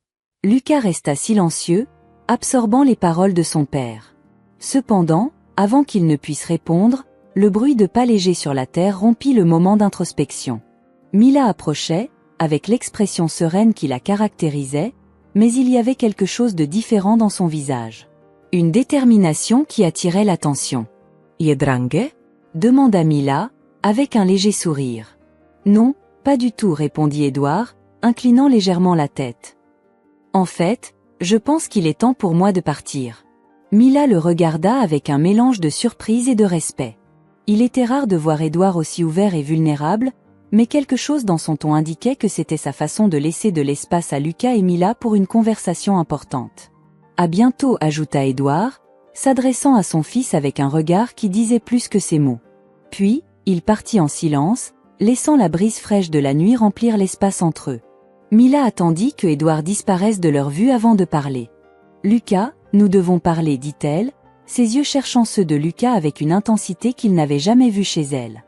Lucas resta silencieux, absorbant les paroles de son père. Cependant, avant qu'il ne puisse répondre, le bruit de pas légers sur la terre rompit le moment d'introspection. Mila approchait, avec l'expression sereine qui la caractérisait, mais il y avait quelque chose de différent dans son visage. Une détermination qui attirait l'attention. « Yedrange » demanda Mila, avec un léger sourire. « Non, pas du tout » répondit Édouard, inclinant légèrement la tête. « En fait, je pense qu'il est temps pour moi de partir. » Mila le regarda avec un mélange de surprise et de respect. Il était rare de voir Édouard aussi ouvert et vulnérable, mais quelque chose dans son ton indiquait que c'était sa façon de laisser de l'espace à Lucas et Mila pour une conversation importante. « À bientôt » ajouta Édouard, s'adressant à son fils avec un regard qui disait plus que ses mots. Puis, il partit en silence, laissant la brise fraîche de la nuit remplir l'espace entre eux. Mila attendit que Édouard disparaisse de leur vue avant de parler. « Lucas, nous devons parler » dit-elle, ses yeux cherchant ceux de Lucas avec une intensité qu'il n'avait jamais vue chez elle.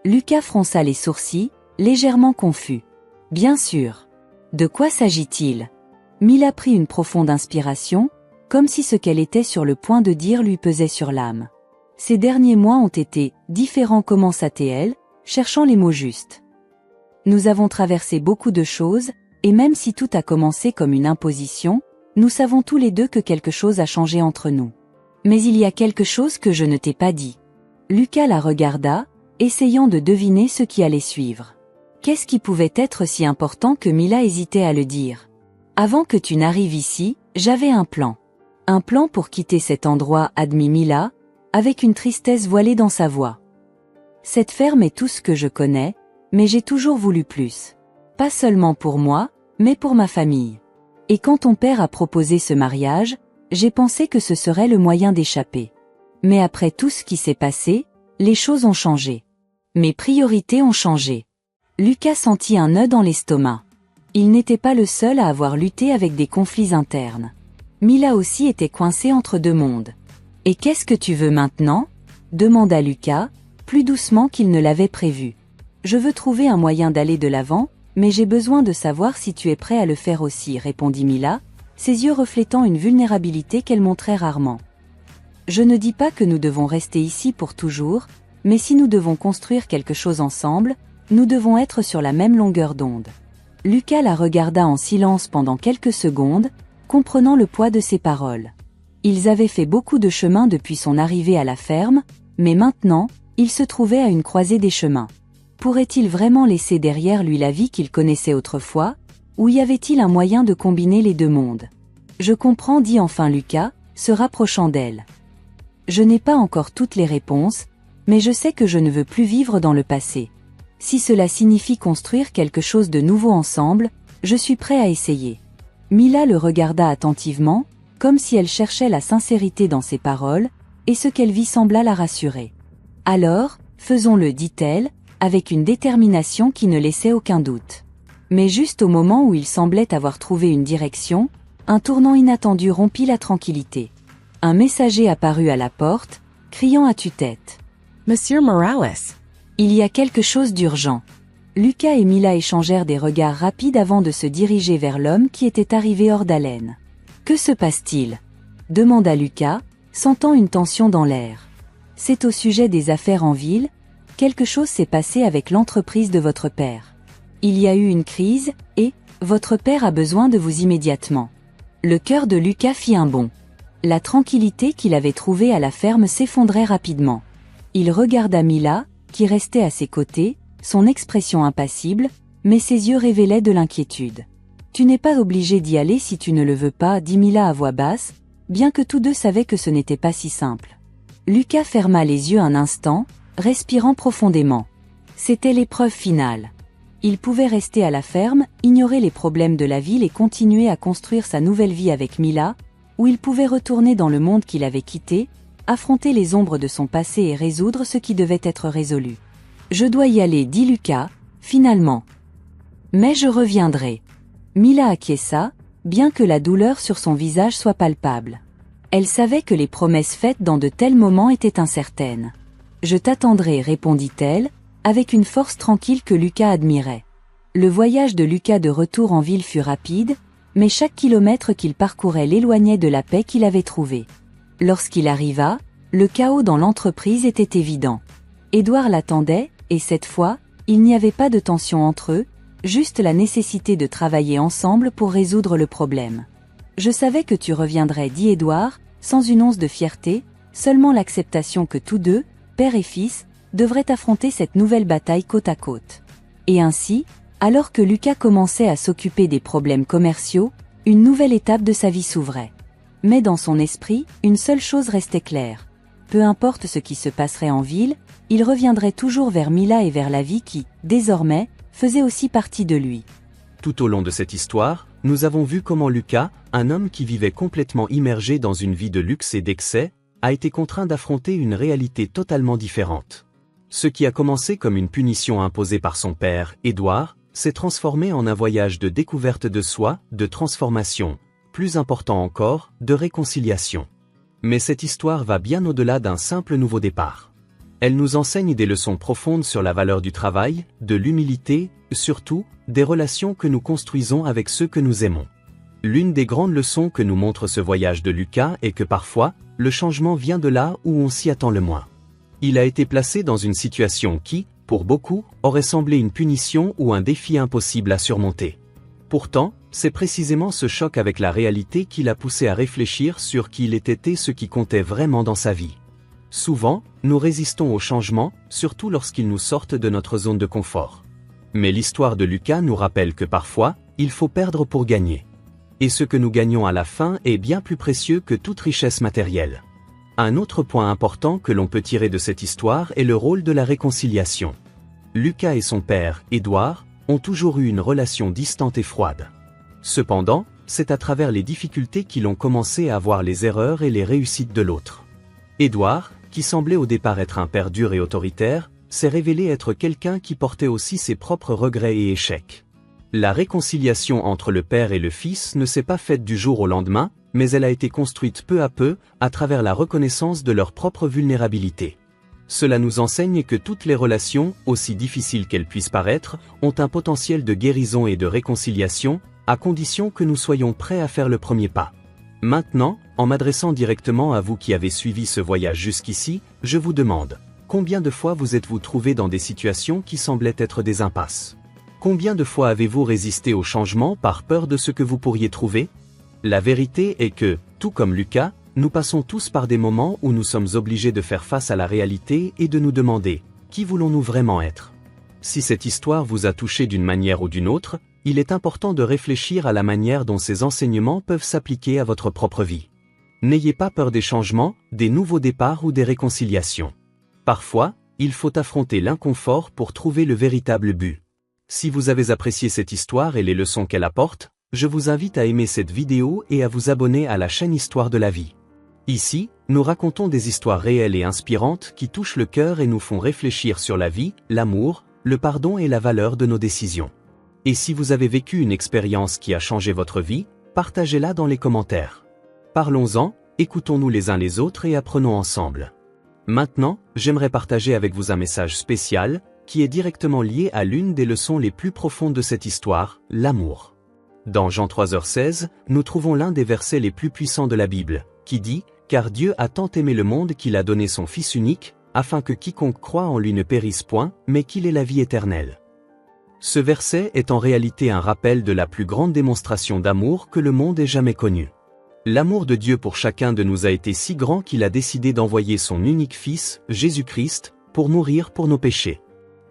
Lucas fronça les sourcils, légèrement confus. « Bien sûr. De quoi s'agit-il » Mila prit une profonde inspiration, comme si ce qu'elle était sur le point de dire lui pesait sur l'âme. Ces derniers mois ont été différents, commença-t-elle, cherchant les mots justes. Nous avons traversé beaucoup de choses, et même si tout a commencé comme une imposition, nous savons tous les deux que quelque chose a changé entre nous. Mais il y a quelque chose que je ne t'ai pas dit. Lucas la regarda, essayant de deviner ce qui allait suivre. Qu'est-ce qui pouvait être si important que Mila hésitait à le dire? Avant que tu n'arrives ici, j'avais un plan. Un plan pour quitter cet endroit, admit Mila, avec une tristesse voilée dans sa voix. Cette ferme est tout ce que je connais, mais j'ai toujours voulu plus. Pas seulement pour moi, mais pour ma famille. Et quand ton père a proposé ce mariage, j'ai pensé que ce serait le moyen d'échapper. Mais après tout ce qui s'est passé, les choses ont changé. Mes priorités ont changé. Lucas sentit un nœud dans l'estomac. Il n'était pas le seul à avoir lutté avec des conflits internes. Mila aussi était coincée entre deux mondes. « Et qu'est-ce que tu veux maintenant » demanda Lucas, plus doucement qu'il ne l'avait prévu. « Je veux trouver un moyen d'aller de l'avant, mais j'ai besoin de savoir si tu es prêt à le faire aussi, répondit Mila, ses yeux reflétant une vulnérabilité qu'elle montrait rarement. Je ne dis pas que nous devons rester ici pour toujours, mais si nous devons construire quelque chose ensemble, nous devons être sur la même longueur d'onde. Lucas la regarda en silence pendant quelques secondes, comprenant le poids de ses paroles. Ils avaient fait beaucoup de chemin depuis son arrivée à la ferme, mais maintenant, il se trouvait à une croisée des chemins. Pourrait-il vraiment laisser derrière lui la vie qu'il connaissait autrefois, ou y avait-il un moyen de combiner les deux mondes? Je comprends, dit enfin Lucas, se rapprochant d'elle. Je n'ai pas encore toutes les réponses, mais je sais que je ne veux plus vivre dans le passé. Si cela signifie construire quelque chose de nouveau ensemble, je suis prêt à essayer. Mila le regarda attentivement, comme si elle cherchait la sincérité dans ses paroles, et ce qu'elle vit sembla la rassurer. Alors, faisons-le, dit-elle, avec une détermination qui ne laissait aucun doute. Mais juste au moment où il semblait avoir trouvé une direction, un tournant inattendu rompit la tranquillité. Un messager apparut à la porte, criant à tue-tête. «
Monsieur Morales !»
Il y a quelque chose d'urgent. Lucas et Mila échangèrent des regards rapides avant de se diriger vers l'homme qui était arrivé hors d'haleine. « Que se passe-t-il » demanda Lucas, sentant une tension dans l'air. « C'est au sujet des affaires en ville, quelque chose s'est passé avec l'entreprise de votre père. Il y a eu une crise, et votre père a besoin de vous immédiatement. » Le cœur de Lucas fit un bond. La tranquillité qu'il avait trouvée à la ferme s'effondrait rapidement. Il regarda Mila, qui restait à ses côtés, son expression impassible, mais ses yeux révélaient de l'inquiétude. « Tu n'es pas obligé d'y aller si tu ne le veux pas, dit Mila à voix basse, bien que tous deux savaient que ce n'était pas si simple. Lucas ferma les yeux un instant, respirant profondément. C'était l'épreuve finale. Il pouvait rester à la ferme, ignorer les problèmes de la ville et continuer à construire sa nouvelle vie avec Mila, ou il pouvait retourner dans le monde qu'il avait quitté, affronter les ombres de son passé et résoudre ce qui devait être résolu. « Je dois y aller, dit Lucas, finalement. Mais je reviendrai. » Mila acquiesça, bien que la douleur sur son visage soit palpable. Elle savait que les promesses faites dans de tels moments étaient incertaines. « Je t'attendrai, répondit-elle, avec une force tranquille que Lucas admirait. Le voyage de Lucas de retour en ville fut rapide, mais chaque kilomètre qu'il parcourait l'éloignait de la paix qu'il avait trouvée. Lorsqu'il arriva, le chaos dans l'entreprise était évident. Édouard l'attendait, et cette fois, il n'y avait pas de tension entre eux, juste la nécessité de travailler ensemble pour résoudre le problème. « Je savais que tu reviendrais, dit Édouard, sans une once de fierté, seulement l'acceptation que tous deux, père et fils, devraient affronter cette nouvelle bataille côte à côte. » Et ainsi, alors que Lucas commençait à s'occuper des problèmes commerciaux, une nouvelle étape de sa vie s'ouvrait. Mais dans son esprit, une seule chose restait claire. Peu importe ce qui se passerait en ville, il reviendrait toujours vers Mila et vers la vie qui, désormais, faisait aussi partie de lui.
Tout au long de cette histoire, nous avons vu comment Lucas, un homme qui vivait complètement immergé dans une vie de luxe et d'excès, a été contraint d'affronter une réalité totalement différente. Ce qui a commencé comme une punition imposée par son père, Édouard, s'est transformé en un voyage de découverte de soi, de transformation, plus important encore, de réconciliation. Mais cette histoire va bien au-delà d'un simple nouveau départ. Elle nous enseigne des leçons profondes sur la valeur du travail, de l'humilité, surtout, des relations que nous construisons avec ceux que nous aimons. L'une des grandes leçons que nous montre ce voyage de Lucas est que parfois, le changement vient de là où on s'y attend le moins. Il a été placé dans une situation qui, pour beaucoup, aurait semblé une punition ou un défi impossible à surmonter. Pourtant, c'est précisément ce choc avec la réalité qui l'a poussé à réfléchir sur qui il était et ce qui comptait vraiment dans sa vie. Souvent, nous résistons au changement, surtout lorsqu'ils nous sortent de notre zone de confort. Mais l'histoire de Lucas nous rappelle que parfois, il faut perdre pour gagner. Et ce que nous gagnons à la fin est bien plus précieux que toute richesse matérielle. Un autre point important que l'on peut tirer de cette histoire est le rôle de la réconciliation. Lucas et son père, Édouard, ont toujours eu une relation distante et froide. Cependant, c'est à travers les difficultés qu'ils ont commencé à voir les erreurs et les réussites de l'autre. Édouard, qui semblait au départ être un père dur et autoritaire, s'est révélé être quelqu'un qui portait aussi ses propres regrets et échecs. La réconciliation entre le père et le fils ne s'est pas faite du jour au lendemain, mais elle a été construite peu à peu, à travers la reconnaissance de leur propre vulnérabilité. Cela nous enseigne que toutes les relations, aussi difficiles qu'elles puissent paraître, ont un potentiel de guérison et de réconciliation, à condition que nous soyons prêts à faire le premier pas. Maintenant, en m'adressant directement à vous qui avez suivi ce voyage jusqu'ici, je vous demande, combien de fois vous êtes-vous trouvé dans des situations qui semblaient être des impasses? Combien de fois avez-vous résisté au changement par peur de ce que vous pourriez trouver? La vérité est que, tout comme Lucas, nous passons tous par des moments où nous sommes obligés de faire face à la réalité et de nous demander, qui voulons-nous vraiment être? Si cette histoire vous a touché d'une manière ou d'une autre, il est important de réfléchir à la manière dont ces enseignements peuvent s'appliquer à votre propre vie. N'ayez pas peur des changements, des nouveaux départs ou des réconciliations. Parfois, il faut affronter l'inconfort pour trouver le véritable but. Si vous avez apprécié cette histoire et les leçons qu'elle apporte, je vous invite à aimer cette vidéo et à vous abonner à la chaîne Histoire de la vie. Ici, nous racontons des histoires réelles et inspirantes qui touchent le cœur et nous font réfléchir sur la vie, l'amour, le pardon et la valeur de nos décisions. Et si vous avez vécu une expérience qui a changé votre vie, partagez-la dans les commentaires. Parlons-en, écoutons-nous les uns les autres et apprenons ensemble. Maintenant, j'aimerais partager avec vous un message spécial, qui est directement lié à l'une des leçons les plus profondes de cette histoire, l'amour. Dans Jean 3h16, nous trouvons l'un des versets les plus puissants de la Bible, qui dit « Car Dieu a tant aimé le monde qu'il a donné son Fils unique, afin que quiconque croit en lui ne périsse point, mais qu'il ait la vie éternelle. » Ce verset est en réalité un rappel de la plus grande démonstration d'amour que le monde ait jamais connue. L'amour de Dieu pour chacun de nous a été si grand qu'il a décidé d'envoyer son unique Fils, Jésus-Christ, pour mourir pour nos péchés.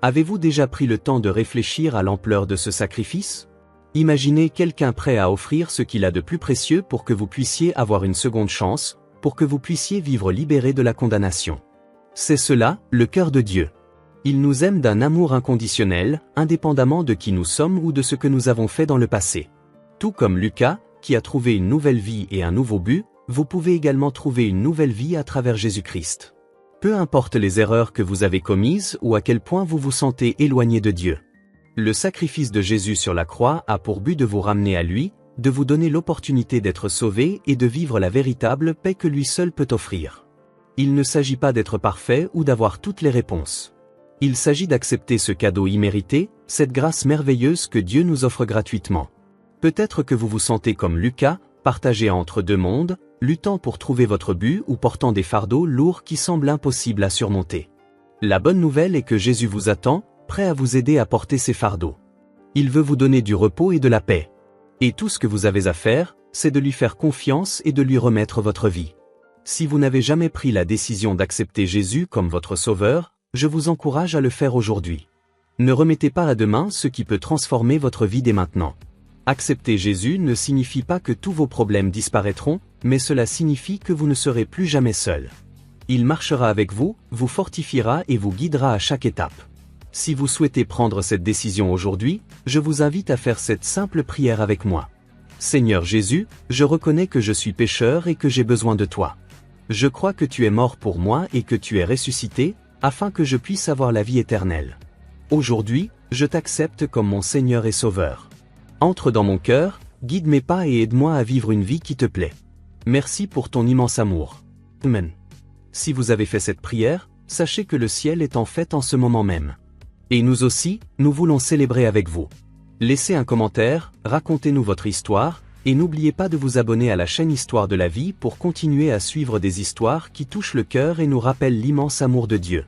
Avez-vous déjà pris le temps de réfléchir à l'ampleur de ce sacrifice? Imaginez quelqu'un prêt à offrir ce qu'il a de plus précieux pour que vous puissiez avoir une seconde chance, pour que vous puissiez vivre libéré de la condamnation. C'est cela, le cœur de Dieu. Il nous aime d'un amour inconditionnel, indépendamment de qui nous sommes ou de ce que nous avons fait dans le passé. Tout comme Lucas, qui a trouvé une nouvelle vie et un nouveau but, vous pouvez également trouver une nouvelle vie à travers Jésus-Christ. Peu importe les erreurs que vous avez commises ou à quel point vous vous sentez éloigné de Dieu. Le sacrifice de Jésus sur la croix a pour but de vous ramener à lui, de vous donner l'opportunité d'être sauvé et de vivre la véritable paix que lui seul peut offrir. Il ne s'agit pas d'être parfait ou d'avoir toutes les réponses. Il s'agit d'accepter ce cadeau immérité, cette grâce merveilleuse que Dieu nous offre gratuitement. Peut-être que vous vous sentez comme Lucas, partagé entre deux mondes, luttant pour trouver votre but ou portant des fardeaux lourds qui semblent impossibles à surmonter. La bonne nouvelle est que Jésus vous attend, prêt à vous aider à porter ces fardeaux. Il veut vous donner du repos et de la paix. Et tout ce que vous avez à faire, c'est de lui faire confiance et de lui remettre votre vie. Si vous n'avez jamais pris la décision d'accepter Jésus comme votre sauveur, je vous encourage à le faire aujourd'hui. Ne remettez pas à demain ce qui peut transformer votre vie dès maintenant. Accepter Jésus ne signifie pas que tous vos problèmes disparaîtront, mais cela signifie que vous ne serez plus jamais seul. Il marchera avec vous, vous fortifiera et vous guidera à chaque étape. Si vous souhaitez prendre cette décision aujourd'hui, je vous invite à faire cette simple prière avec moi. Seigneur Jésus, je reconnais que je suis pécheur et que j'ai besoin de toi. Je crois que tu es mort pour moi et que tu es ressuscité, afin que je puisse avoir la vie éternelle. Aujourd'hui, je t'accepte comme mon Seigneur et Sauveur. Entre dans mon cœur, guide mes pas et aide-moi à vivre une vie qui te plaît. Merci pour ton immense amour. Amen. Si vous avez fait cette prière, sachez que le ciel est en fête en ce moment même. Et nous aussi, nous voulons célébrer avec vous. Laissez un commentaire, racontez-nous votre histoire, et n'oubliez pas de vous abonner à la chaîne Histoire de la vie pour continuer à suivre des histoires qui touchent le cœur et nous rappellent l'immense amour de Dieu.